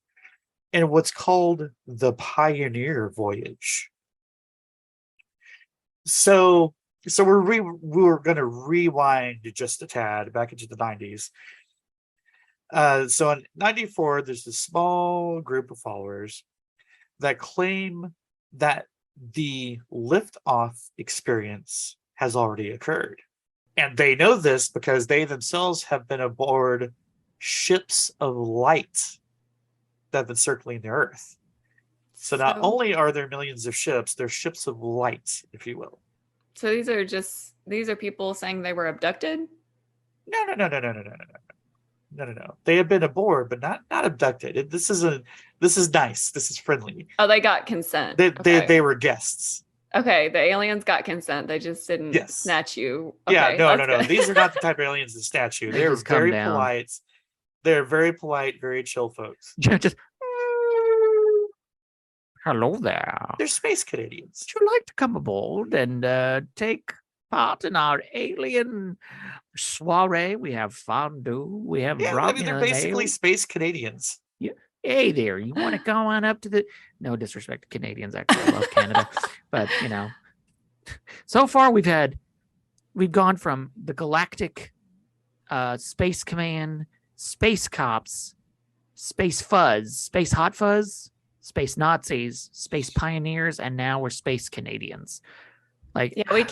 and what's called the Pioneer Voyage. So we're going to rewind just a tad back into the 90s. So in 94, there's this small group of followers that claim that the liftoff experience has already occurred. And they know this because they themselves have been aboard ships of light that have been circling the Earth. So not only are there millions of ships, they're ships of light, if you will. So these are people saying they were abducted? No. They have been aboard, but not abducted. This is nice. This is friendly. Oh, they got consent. They were guests. Okay, the aliens got consent. They just didn't snatch you. Okay, yeah, no. These are not the type of aliens that snatch you. They're very polite. They're very polite, very chill folks. Just hello there. They're space Canadians. Would you like to come aboard and take part in our alien soiree? We have fondue. We have they're basically space Canadians. Hey there, you want to go on up to the... No disrespect to Canadians, actually, I love Canada. But, so far we've gone from the Galactic Space Command, Space Cops, Space Fuzz, Space Hot Fuzz, Space Nazis, Space Pioneers, and now we're Space Canadians. Like, yeah, we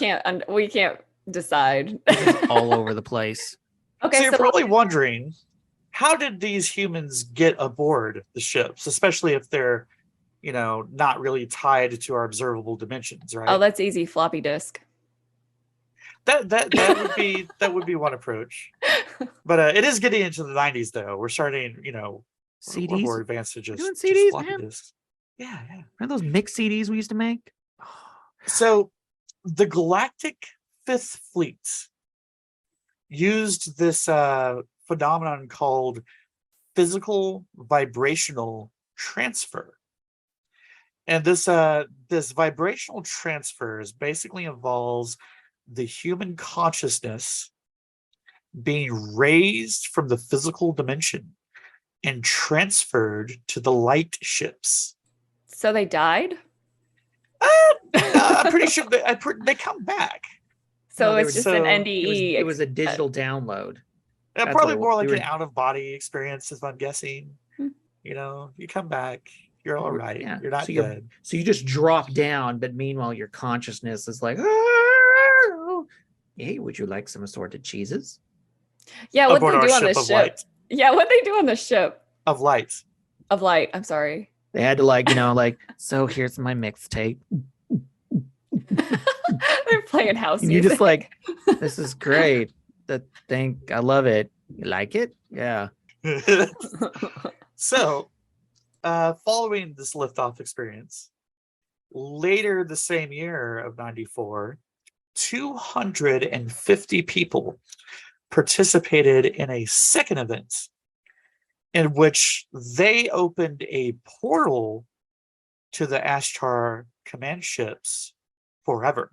can't decide. All over the place. Okay, so you're probably wondering, how did these humans get aboard the ships, especially if they're, not really tied to our observable dimensions, right? Oh, that's easy. Floppy disk. That would be one approach. But it is getting into the 90s, though. We're starting, CDs? We're more advanced to just doing CDs, floppy man. disks. Yeah. Remember those mixed CDs we used to make? So the Galactic Fifth Fleet used this phenomenon called physical vibrational transfer. And this vibrational transfer basically involves the human consciousness being raised from the physical dimension and transferred to the light ships. So they died? I'm pretty sure they come back. So it's just an NDE. It was a digital download. Probably more like an out-of-body experience, is what I'm guessing. You come back, you're all right. Yeah. You're not dead. So you just drop down, but meanwhile your consciousness is like, hey, would you like some assorted cheeses? Yeah, what they do on the ship? Yeah, what they do on the ship? of light. Of light. I'm sorry. They had to like, so here's my mixtape. They're playing house And you're music. just like, this is great. I love it. You like it? Yeah. So, following this liftoff experience, later the same year of 94, 250 people participated in a second event in which they opened a portal to the Ashtar command ships forever.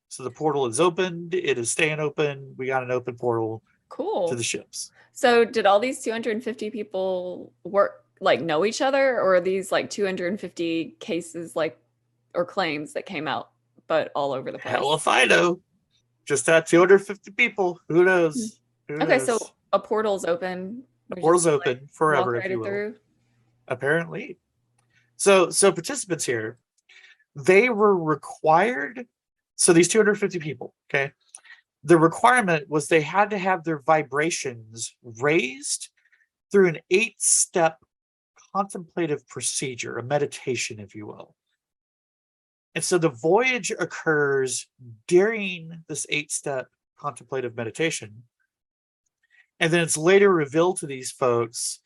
So the portal is opened, it is staying open. We got an open portal Cool. to the ships. So did all these 250 people know each other, or are these like 250 cases or claims that came out, but all over the place? Hell if I know. Just that 250 people. Who knows? Okay, so a portal's open. The portal's open forever, walk if you right will. through. Apparently. So participants here, they were required. So these 250 people, okay, the requirement was they had to have their vibrations raised through an 8-step contemplative procedure, a meditation, if you will. And so the voyage occurs during this 8-step contemplative meditation. And then it's later revealed to these folks.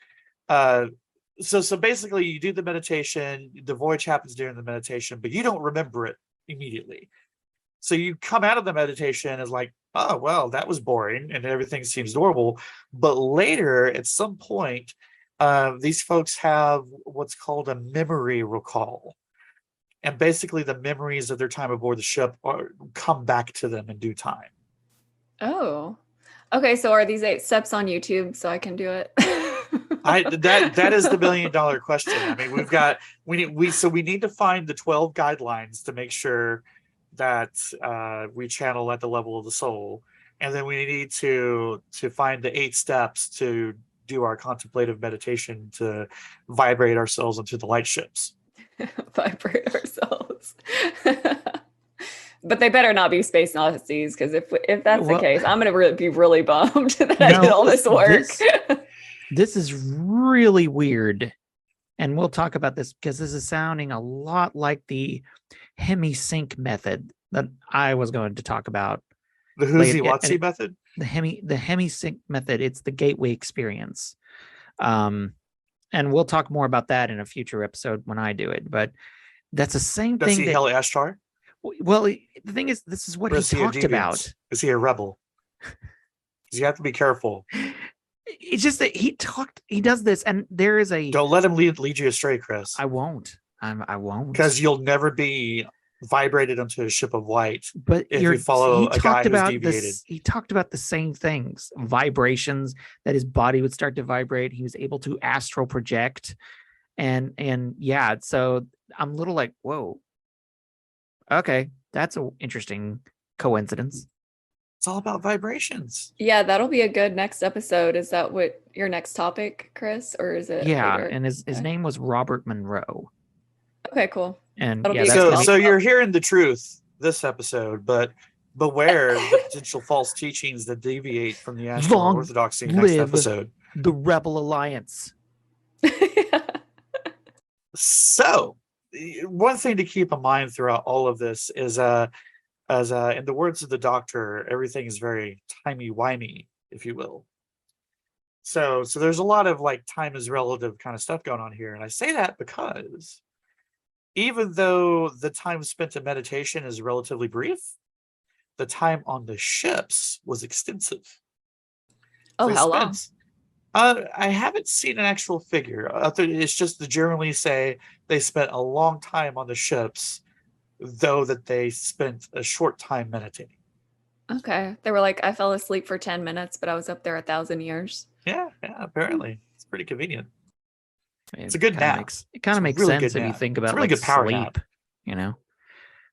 So basically you do the meditation, the voyage happens during the meditation, but you don't remember it immediately. So you come out of the meditation as like, oh, well, that was boring and everything seems normal. But later, at some point, these folks have what's called a memory recall. And basically the memories of their time aboard the ship come back to them in due time. Oh, okay. So are these 8 steps on YouTube so I can do it? That is the $1 million question. I mean, we need to find the 12 guidelines to make sure that we channel at the level of the soul, and then we need to find the 8 steps to do our contemplative meditation to vibrate ourselves into the light ships. Vibrate ourselves. But they better not be space Nazis, because if that's the case, I'm going to be really bummed that I did all this work. This is really weird. And we'll talk about this because this is sounding a lot like the hemisync method that I was going to talk about. The Huzi-Watsi method? The hemisync method. It's the gateway experience. And we'll talk more about that in a future episode when I do it. But that's the same thing. Does he hail Ashtar? Well, the thing is, this is what he talked about. Is he a rebel? Because you have to be careful. It's just that he does this, and there is a... Don't let him lead you astray, Chris. I won't. I won't. Because you'll never be vibrated onto a ship of light. But if you follow a guy who's deviated. He talked about the same things, vibrations, that his body would start to vibrate. He was able to astral project. And yeah, so I'm a little like, whoa. Okay, that's an interesting coincidence. It's all about vibrations. Yeah, that'll be a good next episode. Is that what your next topic, Chris? Or is it? Yeah, later? and his name was Robert Monroe. Okay, cool. And That'll yeah, be that's so you're hearing the truth this episode, but beware the potential false teachings that deviate from the actual Long orthodoxy next live episode. the Rebel Alliance. So, one thing to keep in mind throughout all of this is, as in the words of the doctor, everything is very timey-wimey, if you will. So there's a lot of like time is relative kind of stuff going on here. And I say that because even though the time spent in meditation is relatively brief, the time on the ships was extensive. Oh, how long? I haven't seen an actual figure. It's just to generally say they spent a long time on the ships, though that they spent a short time meditating. Okay. They were like, I fell asleep for 10 minutes, but I was up there 1,000 years. Yeah, apparently. It's pretty convenient. It's a It good kinda nap. It kind of makes really sense good if you nap. think It's about a really like good power sleep. nap. You know,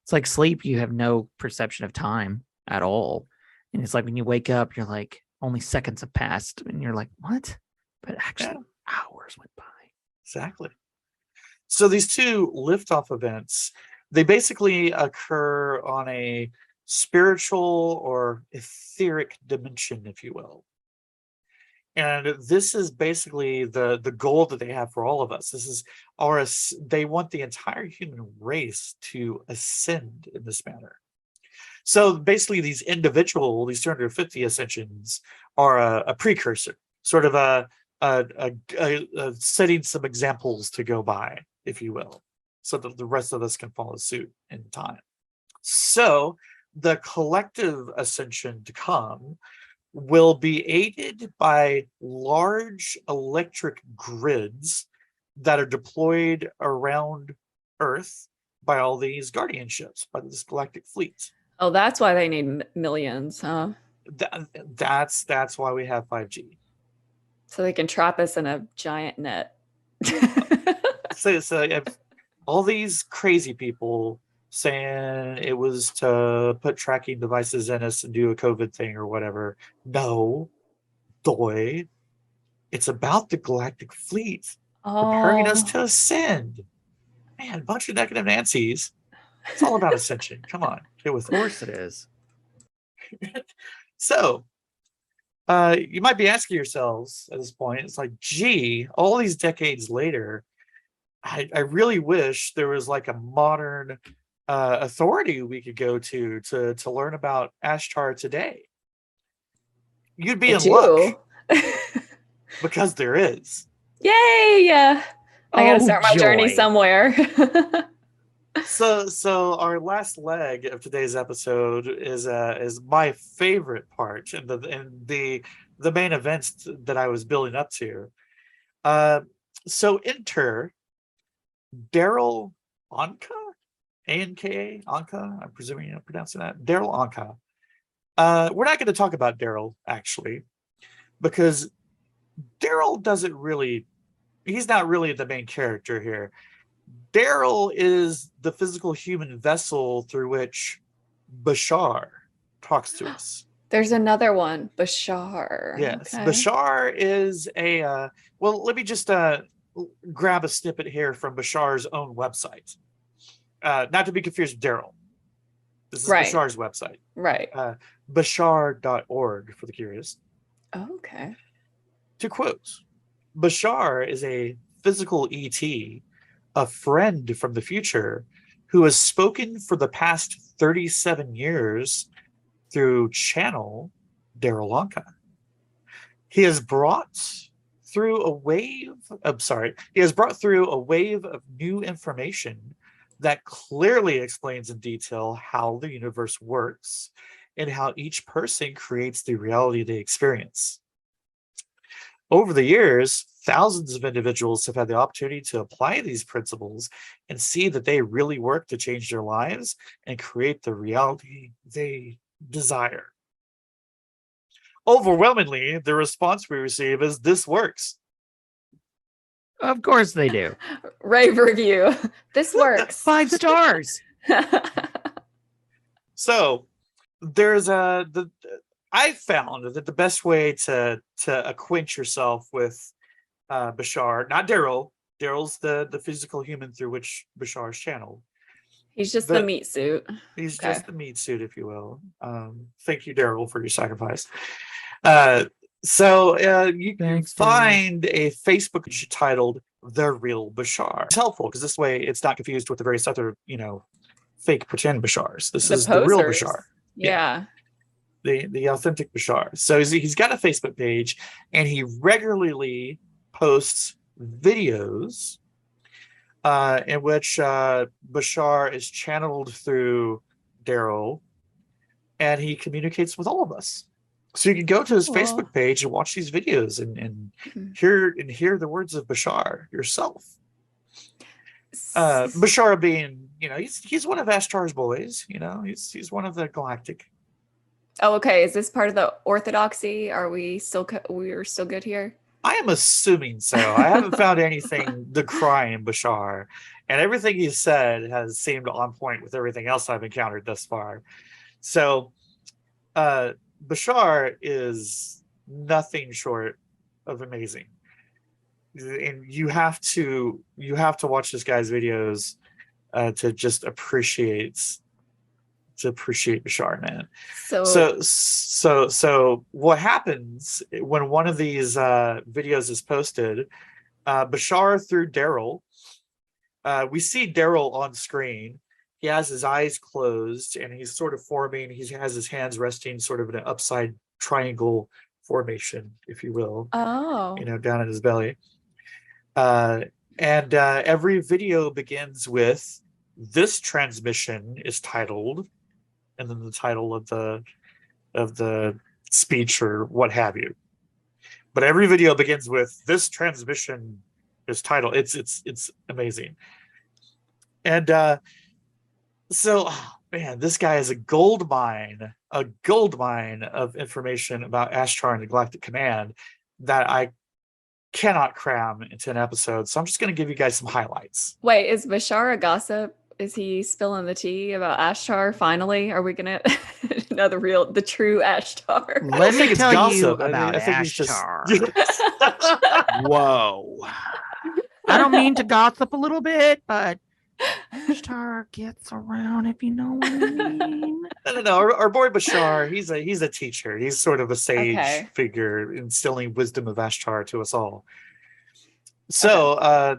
it's like sleep. You have no perception of time at all, and it's like when you wake up, you're like only seconds have passed, and you're like, what? But actually, hours went by. Exactly. So these two liftoff events, they basically occur on a spiritual or etheric dimension, if you will. And this is basically the goal that they have for all of us. This is they want the entire human race to ascend in this manner. So basically, these 250 ascensions are a precursor, sort of a setting some examples to go by, if you will, so that the rest of us can follow suit in time. So the collective ascension to come will be aided by large electric grids that are deployed around Earth by all these guardian ships, by this galactic fleet. Oh, that's why they need millions, huh? That's why we have 5G. So they can trap us in a giant net. So you have all these crazy people saying it was to put tracking devices in us and do a COVID thing or whatever. No, doy. It's about the galactic fleet preparing us to ascend. Man, a bunch of negative Nancy's. It's all about ascension. Come on, get with Of course it is. So, you might be asking yourselves at this point, it's like, gee, all these decades later, I really wish there was like a modern authority we could go to learn about Ashtar today. You'd be in luck because there is. Yay! I gotta start my journey joy. somewhere. So our last leg of today's episode is my favorite part and the main events that I was building up to. So enter Daryl Anka, A-N-K-A, Anka. I'm presuming you're pronouncing that. Daryl Anka. We're not going to talk about Daryl actually, because Daryl doesn't really. He's not really the main character here. Daryl is the physical human vessel through which Bashar talks to us. There's another one, Bashar. Yes, Okay. Bashar is a. Well, let me just grab a snippet here from Bashar's own website. Not to be confused with Daryl. This is Right. Bashar's website. Right. Bashar.org for the curious. Oh, okay. To quote, Bashar is a physical ET, a friend from the future, who has spoken for the past 37 years through channel Daryl Anka. He has brought through a wave of new information that clearly explains in detail how the universe works and how each person creates the reality they experience. Over the years, thousands of individuals have had the opportunity to apply these principles and see that they really work to change their lives and create the reality they desire. Overwhelmingly, the response we receive is this works. Of course they do. Rave review. This works. 5 stars. So there's I found that the best way to acquaint yourself with Bashar, not Daryl. Daryl's the physical human through which Bashar's channeled. He's just the meat suit. He's Okay. just the meat suit, if you will. Thank you, Daryl, for your sacrifice. So you can Thanks, Daryl. find a Facebook page titled "The Real Bashar." It's helpful because this way it's not confused with the various other, fake pretend Bashars. This is the real posers. Bashar. Yeah. The authentic Bashar. So he's got a Facebook page, and he regularly posts videos in which Bashar is channeled through Daryl, and he communicates with all of us. So you can go to his Cool. Facebook page and watch these videos and Mhm. hear the words of Bashar yourself. Bashar being, he's one of Ashtar's boys. He's one of the galactic. Oh, okay. Is this part of the orthodoxy? Are we still we're still good here? I am assuming so. I haven't found anything decrying Bashar, and everything he said has seemed on point with everything else I've encountered thus far. So, Bashar is nothing short of amazing, and you have to watch this guy's videos to just appreciate to appreciate Bashar, man. So So what happens when one of these videos is posted? Bashar through Daryl. We see Daryl on screen. He has his eyes closed and he's sort of forming. He has his hands resting sort of in an upside triangle formation, if you will. oh, Down in his belly. And every video begins with, "This transmission is titled," and then the title of the speech or what have you. But every video begins with, "This transmission is titled." It's amazing. And so, man, this guy is a gold mine of information about Ashtar and the Galactic Command that I cannot cram into an episode. So I'm just going to give you guys some highlights. wait, is Bashar a gossip? Is he spilling the tea about Ashtar finally? Are we gonna know the true Ashtar? Let me think it's tell you gossip. about I think he's just- Ashtar. Whoa. I don't mean to gossip a little bit, but Ashtar gets around, if you know what I mean. No. Our boy Bashar, he's a teacher. He's sort of a sage Okay. figure, instilling wisdom of Ashtar to us all. So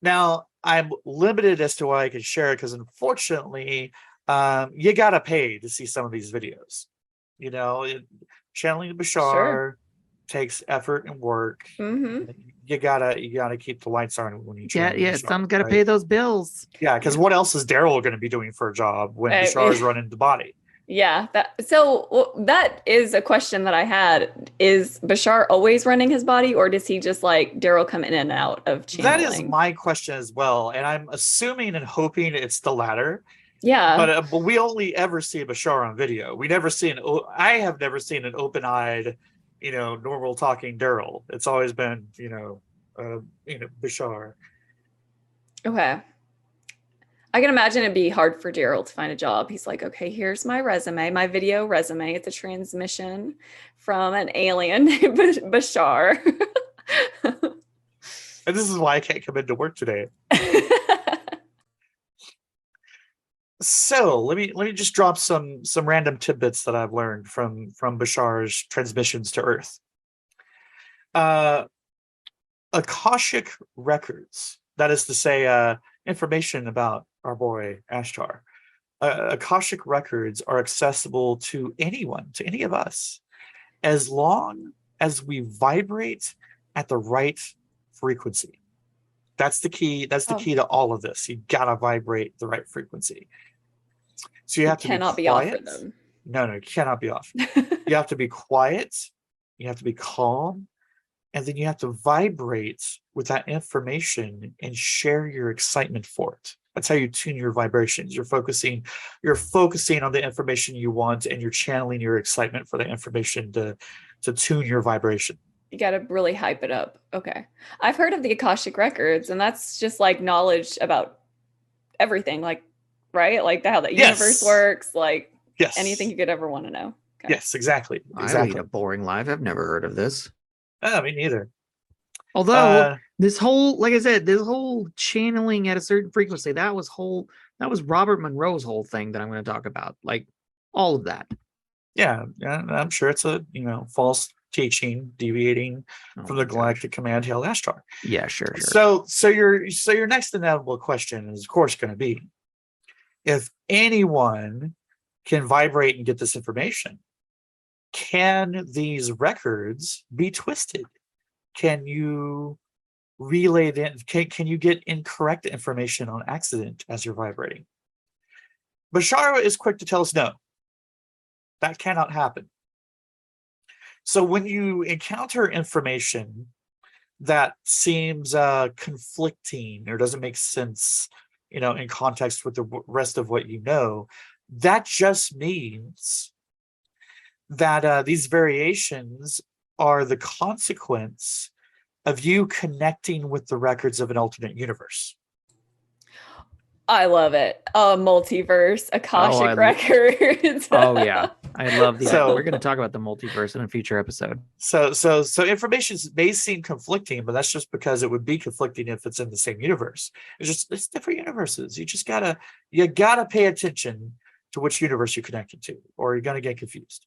now I'm limited as to why I can share it because unfortunately, you gotta pay to see some of these videos. Channeling Bashar Sure. takes effort and work. Hmm. You gotta keep the lights on when you channel Yeah, Bashar, some's got to right? pay those bills. Yeah, because what else is Daryl going to be doing for a job when Right. Bashar is running the body? Yeah. That is a question that I had. Is Bashar always running his body, or does he just like Daryl come in and out of channeling? That is my question as well, and I'm assuming and hoping it's the latter. Yeah. But we only ever see Bashar on video. We never see I have never seen an open-eyed, normal talking Daryl. It's always been, Bashar. Okay. I can imagine it'd be hard for Daryl to find a job. He's like, okay, here's my resume, my video resume. It's a transmission from an alien named Bashar. And this is why I can't come into work today. So let me just drop some random tidbits that I've learned from Bashar's transmissions to Earth. Akashic records, that is to say, information about our boy Ashtar. Akashic records are accessible to anyone, to any of us, as long as we vibrate at the right frequency. That's the key. That's the key to all of this. You gotta vibrate the right frequency. So you have to cannot be be off quiet. for them. No, you cannot be off. You have to be quiet. You have to be calm. And then you have to vibrate with that information and share your excitement for it. That's how you tune your vibrations. You're focusing on the information you want, and you're channeling your excitement for the information to tune your vibration. You got to really hype it up. Okay. I've heard of the Akashic records, and that's just like knowledge about everything, like, right? Like how the universe works, like Yes. anything you could ever want to know. Okay. Yes, exactly. I lead a boring life. I've never heard of this. Me neither. Although this whole, like I said, this whole channeling at a certain frequency, that was Robert Monroe's whole thing that I'm going to talk about. Like all of that. Yeah, I'm sure it's a false teaching, deviating from the Galactic Command, Hail Ashtar. Yeah, sure. So your next inevitable question is, of course, going to be, if anyone can vibrate and get this information, can these records be twisted? Can you relay it? Can you get incorrect information on accident as you're vibrating? Bashar is quick to tell us no. That cannot happen. So when you encounter information that seems conflicting or doesn't make sense, in context with the rest of what you know, that just means that these variations are the consequence of you connecting with the records of an alternate universe. I love it. Multiverse, Akashic records. Oh yeah, I love the. So- We're going to talk about the multiverse in a future episode. So information may seem conflicting, but that's just because it would be conflicting if it's in the same universe. It's different universes. You gotta pay attention to which universe you're connected to, or you're going to get confused.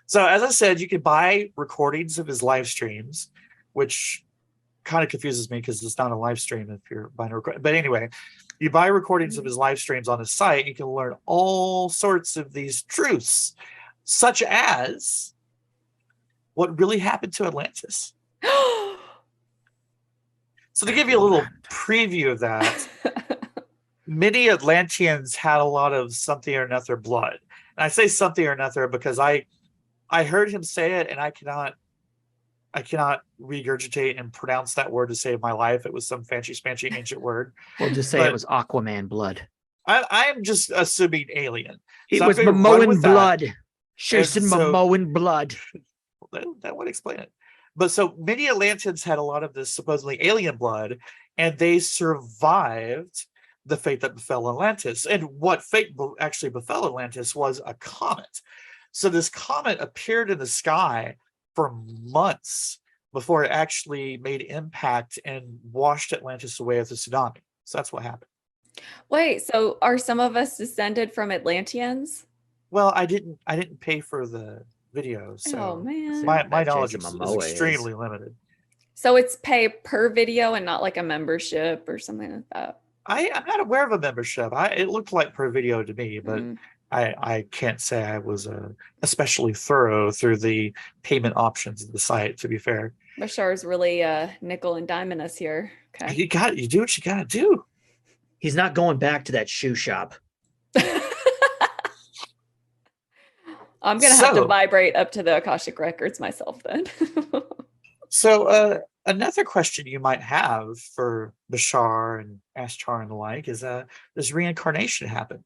So as I said, you can buy recordings of his live streams, which kind of confuses me because it's not a live stream if you're buying a record. But anyway, you buy recordings of his live streams on his site. You can learn all sorts of these truths, such as what really happened to Atlantis. So to give you a little preview of that, many Atlanteans had a lot of something or another blood. And I say something or another because I heard him say it, and I cannot regurgitate and pronounce that word to save my life. It was some fancy ancient word. We'll just say it was Aquaman blood. I'm just assuming alien. It So was I'm gonna run Momoan with that. blood. Chasing so- Momoan blood. That would explain it. But so many Atlanteans had a lot of this supposedly alien blood, and they survived the fate that befell Atlantis. And what fate actually befell Atlantis was a comet. So this comet appeared in the sky for months before it actually made impact and washed Atlantis away with a tsunami. So that's what happened. Wait, so are some of us descended from Atlanteans? Well, I didn't pay for the video, so Oh man. my That knowledge Jason is Momoa is. extremely limited. So it's pay per video and not like a membership or something like that. I'm not aware of a membership. It looked like per video to me, but Mm. I can't say I was especially thorough through the payment options of the site, to be fair. Bashar's really nickel and diming us here. Okay. You do what you gotta do. He's not going back to that shoe shop. I'm gonna have to So- vibrate up to the Akashic records myself then. So another question you might have for Bashar and Ashtar and the like is does reincarnation happen?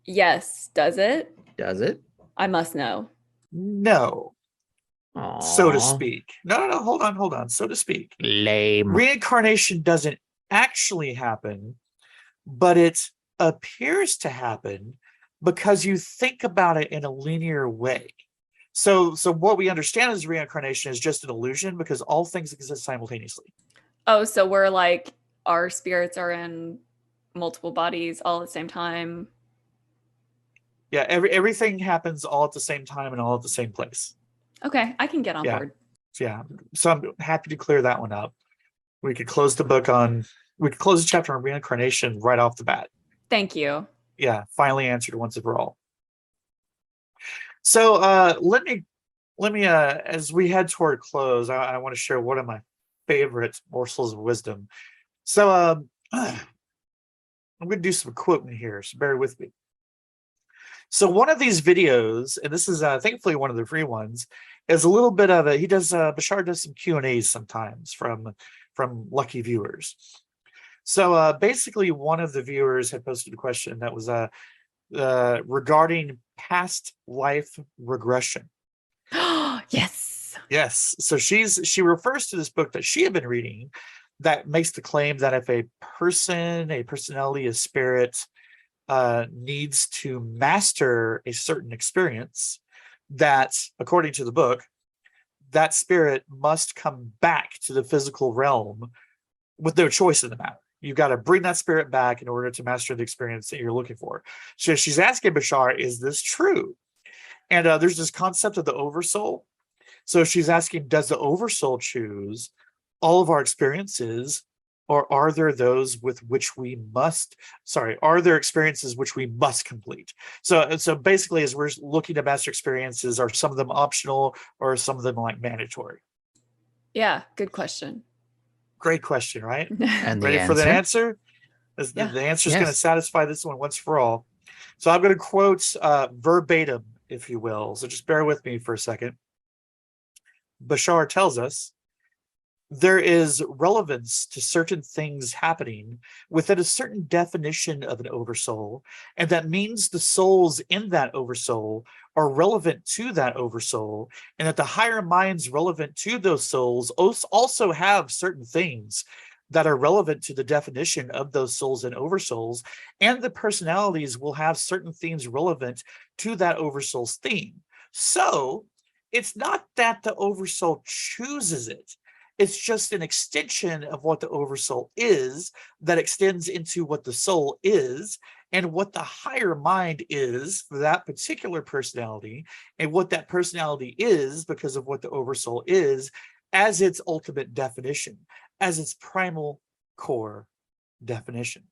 Yes, does it? Does it? I must know. No, so to Aw. speak. No, hold on. So to speak. Lame. Reincarnation doesn't actually happen, but it appears to happen because you think about it in a linear way. So what we understand as reincarnation is just an illusion because all things exist simultaneously. Oh, so we're like our spirits are in multiple bodies all at the same time. Yeah, everything happens all at the same time and all at the same place. Okay, I can get on Yeah. board. Yeah, so I'm happy to clear that one up. We could close the chapter on reincarnation right off the bat. Thank you. Yeah, finally answered once and for all. So let me as we head toward close, I want to share one of my favorite morsels of wisdom. So I'm going to do some quoting here, so bear with me. So one of these videos, and this is thankfully one of the free ones, is a little bit of it. Bashar does some Q&As sometimes from lucky viewers. So basically one of the viewers had posted a question that was regarding past life regression. Yes. Yes. So she refers to this book that she had been reading that makes the claim that if a personality, a spirit needs to master a certain experience, that according to the book, that spirit must come back to the physical realm with no choice in the matter. You've got to bring that spirit back in order to master the experience that you're looking for. So she's asking Bashar, is this true? And there's this concept of the oversoul. So she's asking, does the oversoul choose all of our experiences, or are there those with which are there experiences which we must complete? So basically, as we're looking to master experiences, are some of them optional or are some of them like mandatory? Yeah, good question. Great question, right? And the Ready for the answer? answer? Yeah. The answer is going to Yes. satisfy this one once for all. So I'm going to quote verbatim, if you will. So just bear with me for a second. Bashar tells us, there is relevance to certain things happening within a certain definition of an oversoul, and that means the souls in that oversoul are relevant to that oversoul, and that the higher minds relevant to those souls also have certain things that are relevant to the definition of those souls and oversouls, and the personalities will have certain things relevant to that oversoul's theme. So it's not that the oversoul chooses it. It's just an extension of what the oversoul is that extends into what the soul is and what the higher mind is for that particular personality and what that personality is because of what the oversoul is as its ultimate definition, as its primal core definition.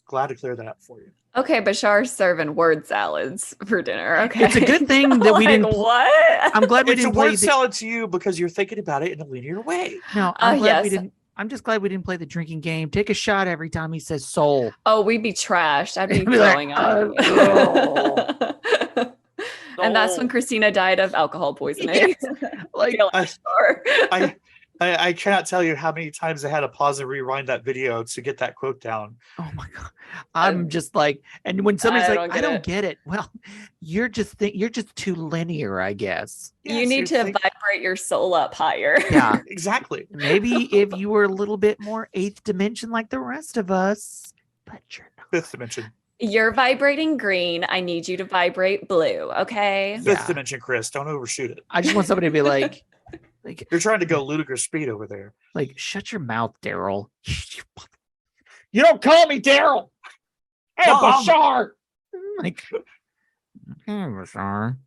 Glad to clear that up for you. Okay, Bashar's serving word salads for dinner. Okay. It's a good thing that we Like, didn't. What? I'm glad we It's a didn't play word the. salad to you because you're thinking about it in a linear way. No, I'm glad we yes. didn't. I'm just glad we didn't play the drinking game. Take a shot every time he says soul. Oh, we'd be trashed. I'd be Be like, throwing up. And that's when Christina died of alcohol poisoning. Like, Feel Ashtar. I cannot tell you how many times I had to pause and rewind that video to get that quote down. oh my god, I'm just like, and when somebody's I like, don't I get don't it. get it. Well, you're just too linear, I guess. You Yes, need you're to think- vibrate your soul up higher. Yeah, Exactly. maybe if you were a little bit more eighth dimension like the rest of us, but you're not. Fifth dimension. You're vibrating green. I need you to vibrate blue. Okay. Fifth Yeah. dimension, Chris. Don't overshoot it. I just want somebody to be like, You're trying to go ludicrous speed over there. shut your mouth, Daryl. You don't call me Daryl. Hey, Mom. Bashar. Like, okay, Bashar.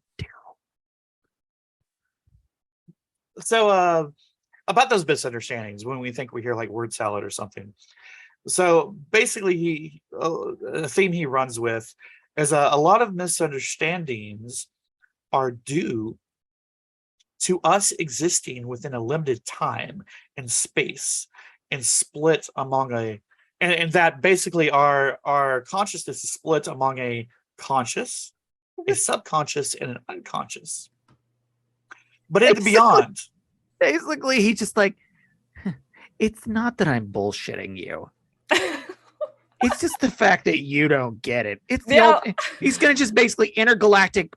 So about those misunderstandings when we think we hear like word salad or something. So basically a theme he runs with is a lot of misunderstandings are due to us existing within a limited time and space and split among and that basically our consciousness is split among a conscious, a subconscious, and an unconscious. But in the beyond, Basically, he's just like, it's not that I'm bullshitting you. It's just the fact that you don't get it. It's the Yeah. he's gonna just basically intergalactic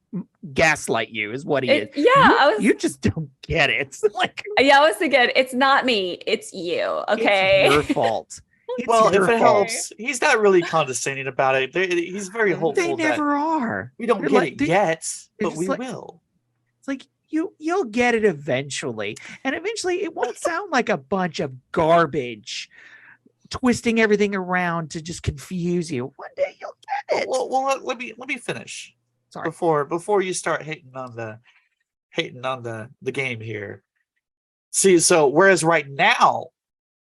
gaslight you, is what he is. Yeah, You just don't get it. Like, I was thinking, it's not me, it's you. Okay. it's your fault. It's well, your if it fault. helps, he's not really condescending about it. He's very hopeful They that never are. we don't They're get like- it they- yet, but just we like- will. It's like you'll get it eventually, and eventually it won't sound like a bunch of garbage, twisting everything around to just confuse you. One day you'll get it. Well, let me finish Sorry. before you start hating on the game here. See, so whereas right now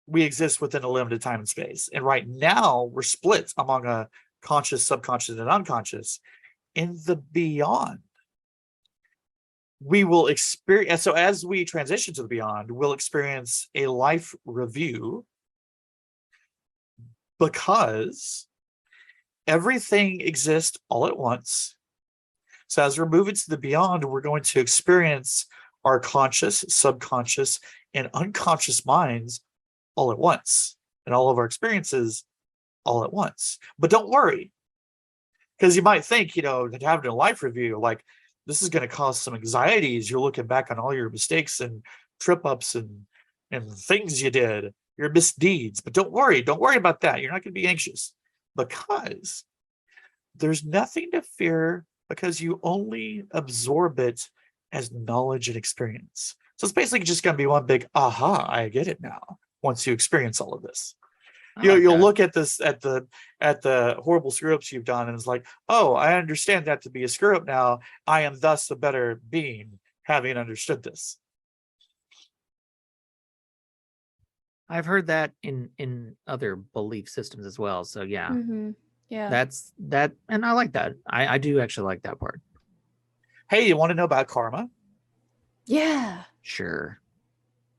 we exist within a limited time and space, and right now we're split among a conscious, subconscious, and unconscious. In the beyond, we will experience. So as we transition to the beyond, we'll experience a life review because everything exists all at once. So as we're moving to the beyond, we're going to experience our conscious, subconscious, and unconscious minds all at once, and all of our experiences all at once. But don't worry, because you might think, that having a life review, like, this is going to cause some anxieties. You're looking back on all your mistakes and trip ups and things you did, your misdeeds. But don't worry about that. You're not going to be anxious because there's nothing to fear, because you only absorb it as knowledge and experience. So it's basically just going to be one big aha, I get it now, once you experience all of this. You'll look at this at the horrible screw ups you've done, and it's like, oh, I understand that to be a screw up now. I am thus a better being, having understood this. I've heard that in other belief systems as well. So yeah, Mhm. Yeah. that's that, and I like that. I do actually like that part. Hey, you want to know about karma? Yeah. Sure.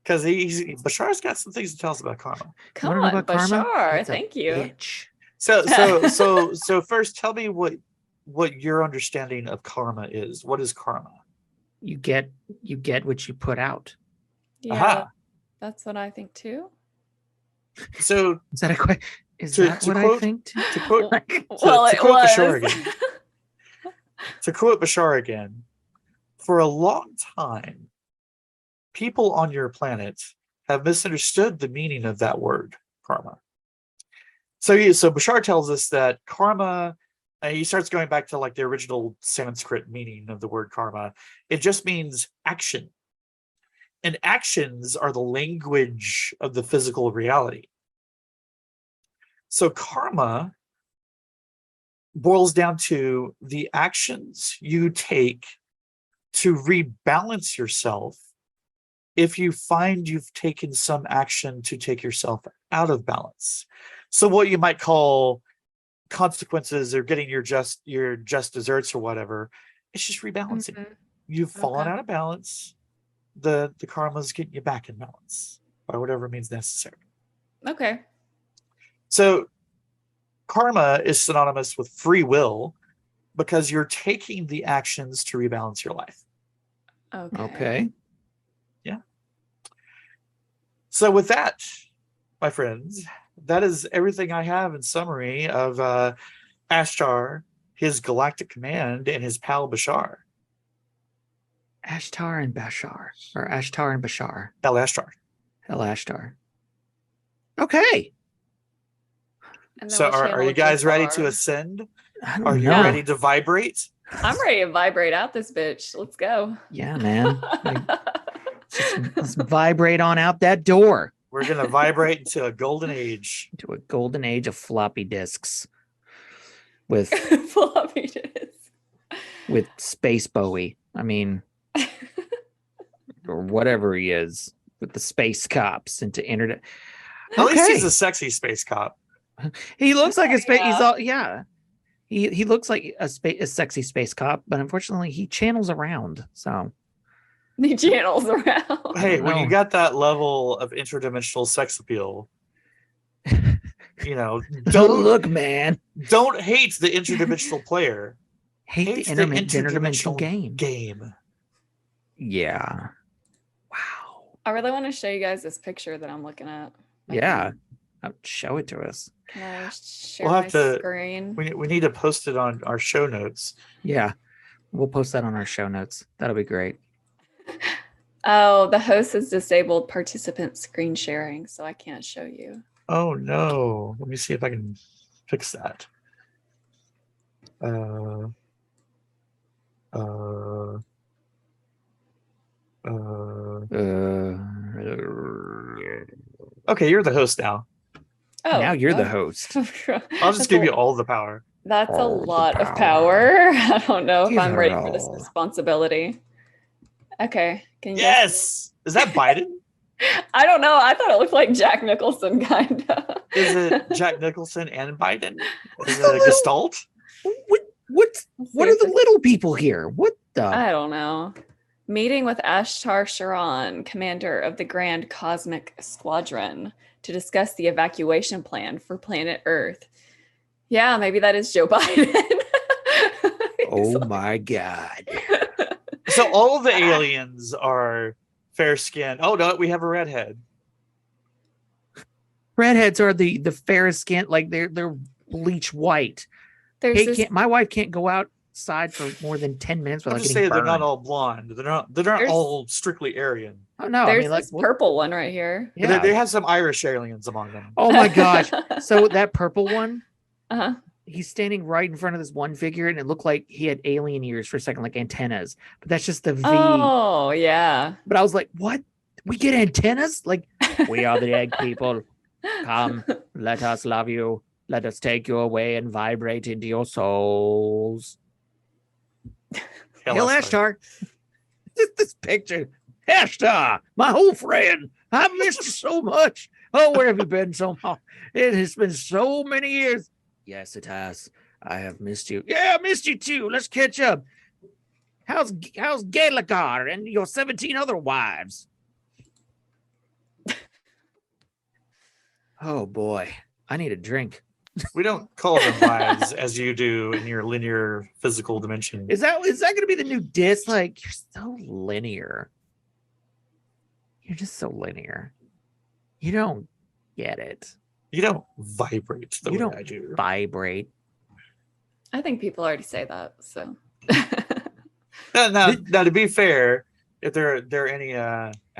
Because Bashar's got some things to tell us about karma. Come Wanna know on, about karma? Bashar. It's a Thank you. bitch. So first, tell me what your understanding of karma is. What is karma? You get what you put out. Yeah. Aha. That's what I think too. So Is that a question? Is To- that to what I quote- think? Too? to quote Well, to it quote was. Bashar again. To quote Bashar again, for a long time, people on your planet have misunderstood the meaning of that word, karma. So Bashar tells us that karma, he starts going back to like the original Sanskrit meaning of the word karma. It just means action. and actions are the language of the physical reality. So karma boils down to the actions you take to rebalance yourself if you find you've taken some action to take yourself out of balance. So what you might call consequences or getting your just desserts or whatever, it's just rebalancing. Mhm. You've fallen Okay. out of balance. The karma's getting you back in balance by whatever means necessary. Okay. So karma is synonymous with free will because you're taking the actions to rebalance your life. Okay. Yeah. So with that, my friends, that is everything I have in summary of Ashtar, his galactic command, and his pal Bashar. Ashtar and Bashar. Or Ashtar and Bashar. El Ashtar. El Ashtar. Okay. And then So we'll are channel you guys ready to Jafar. ascend? I don't Are you know. ready to vibrate? I'm ready to vibrate out this bitch. Let's go. Yeah, man. Let's vibrate on out that door We're going to vibrate into a golden age. into a golden age of floppy disks with Floppy disk. Space Bowie. I mean, or whatever he is with the space cops into internet. At least Okay. he's a sexy space cop. He looks like a space. He's Yeah. all yeah. He looks like a sexy space cop, but unfortunately, he channels around. So He channels around. Hey, when you know. got that level of interdimensional sex appeal, you know, don't look, man. don't hate the interdimensional player. Hate the interdimensional game. Game. Yeah. Wow. I really want to show you guys this picture that I'm looking at. Yeah. Show it to us. Can I share We'll my have to- screen? We need to post it on our show notes. Yeah. We'll post that on our show notes. That'll be great. Oh, the host has disabled participant screen sharing, so I can't show you. Oh no. Let me see if I can fix that. Okay, you're the host now. Oh, Now you're the oh. host. I'll just give you all the power. That's a all the lot of power. power. I don't know if Give I'm her ready it for this all. responsibility. Okay. Can you guys- Yes. Is that Biden? I don't know. I thought it looked like Jack Nicholson, kind of. Is it Jack Nicholson and Biden? Is it a Gestalt? What are the little people here? What the? I don't know. Meeting with Ashtar Sharan, commander of the Grand Cosmic Squadron, to discuss the evacuation plan for planet Earth. Yeah, maybe that is Joe Biden. Oh my God. So all of the aliens are fair skinned. Oh no, we have a redhead. Redheads are the fairest skin, like they're bleach white. There's this, My wife can't go outside for more than 10 minutes I'm without just getting saying they're not burned. all blonde. They're not There's- all strictly Aryan. Oh no, I there's mean like this purple one right here. yeah. They have some Irish aliens among them. Oh my gosh. So that purple one, Uh-huh. he's standing right in front of this one figure, and it looked like he had alien ears for a second, like antennas. But that's just the V. Oh, yeah. But I was like, what? We get antennas? Like, we are the egg people. Come, let us love you. Let us take you away and vibrate into your souls. Hail Ashtar. This picture. Ashtar, my old friend. I missed you so much. Oh, where have you been so long? It has been so many years. Yes, it has. I have missed you. Yeah, I missed you too. Let's catch up. How's Galagar and your 17 other wives? Oh boy, I need a drink. We don't call them wives as you do in your linear physical dimension. Is that going to be the new diss? Like, you're so linear. You're just so linear. You don't get it. You don't vibrate the You way don't I do. vibrate. I think people already say that, so. Now, to be fair, if there are any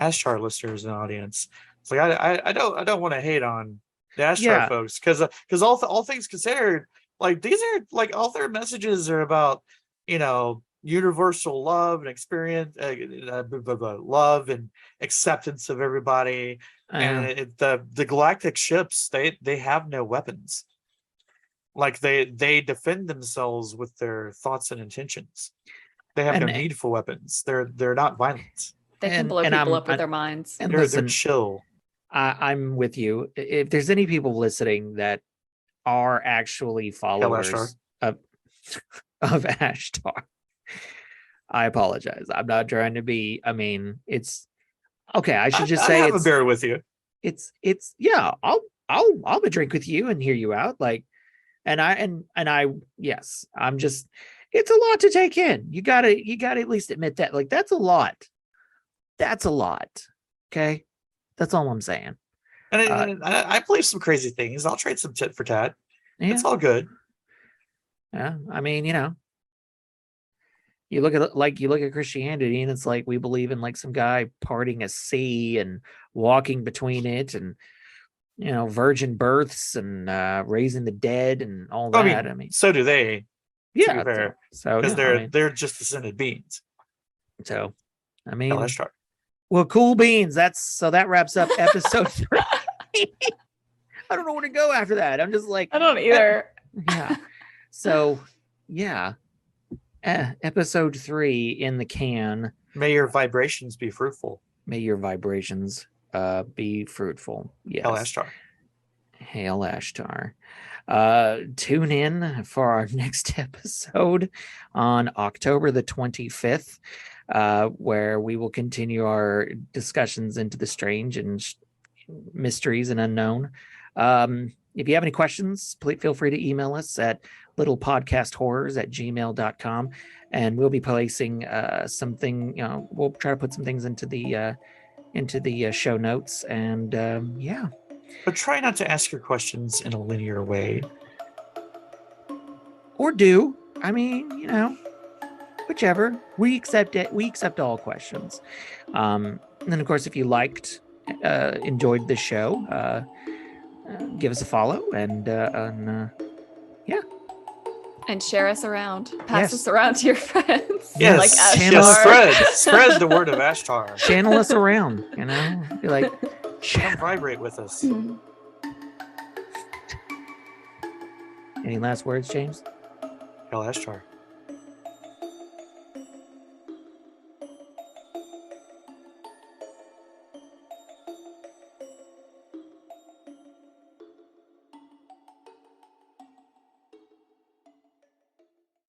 Ashtar listeners in the audience, it's like I don't want to hate on the Ashtar Yeah. folks because all things considered, like these are like all their messages are about universal love and experience, love and acceptance of everybody. And the galactic ships, they have no weapons. Like they defend themselves with their thoughts and intentions. They have no need for weapons. They're not violent. They can blow people up with their minds. And They're chill. I'm with you. If there's any people listening that are actually followers of Ashtar, I apologize. I'm not trying to be. I mean, it's okay. I should just say I have a beer with you. It's yeah. I'll drink with you and hear you out. Like, and I yes. I'm just. It's a lot to take in. You gotta at least admit that. Like, that's a lot. That's a lot. Okay. That's all I'm saying. And I believe some crazy things. I'll trade some tit for tat. Yeah. It's all good. Yeah. I mean, you look at Christianity, and it's like we believe in like some guy parting a sea and walking between it, and virgin births and raising the dead and all that. I mean, so do they. Yeah. Fair, so because they're just descended beings. So, I mean, Ashtar. Well, cool beans. That wraps up episode 3. I don't know where to go after that. I'm just like, I don't either. Yeah. So, yeah. Episode 3 in the can. May your vibrations be fruitful. May your vibrations be fruitful. Yes. Hail Ashtar. Hail Ashtar. Tune in for our next episode on October the 25th. Where we will continue our discussions into the strange and mysteries and unknown. If you have any questions, please feel free to email us at littlepodcasthorrors@gmail.com, and we'll be placing something. We'll try to put some things into the show notes, and yeah. But try not to ask your questions in a linear way. Or do. I mean, whichever. We accept it. We accept all questions. And then, of course, if you enjoyed the show, give us a follow and yeah. And share us around. Pass us around to your friends. Yes, like Ashtar. Spread the word of Ashtar. Channel us around. Be like, come vibrate with us. Any last words, James? Hail Ashtar.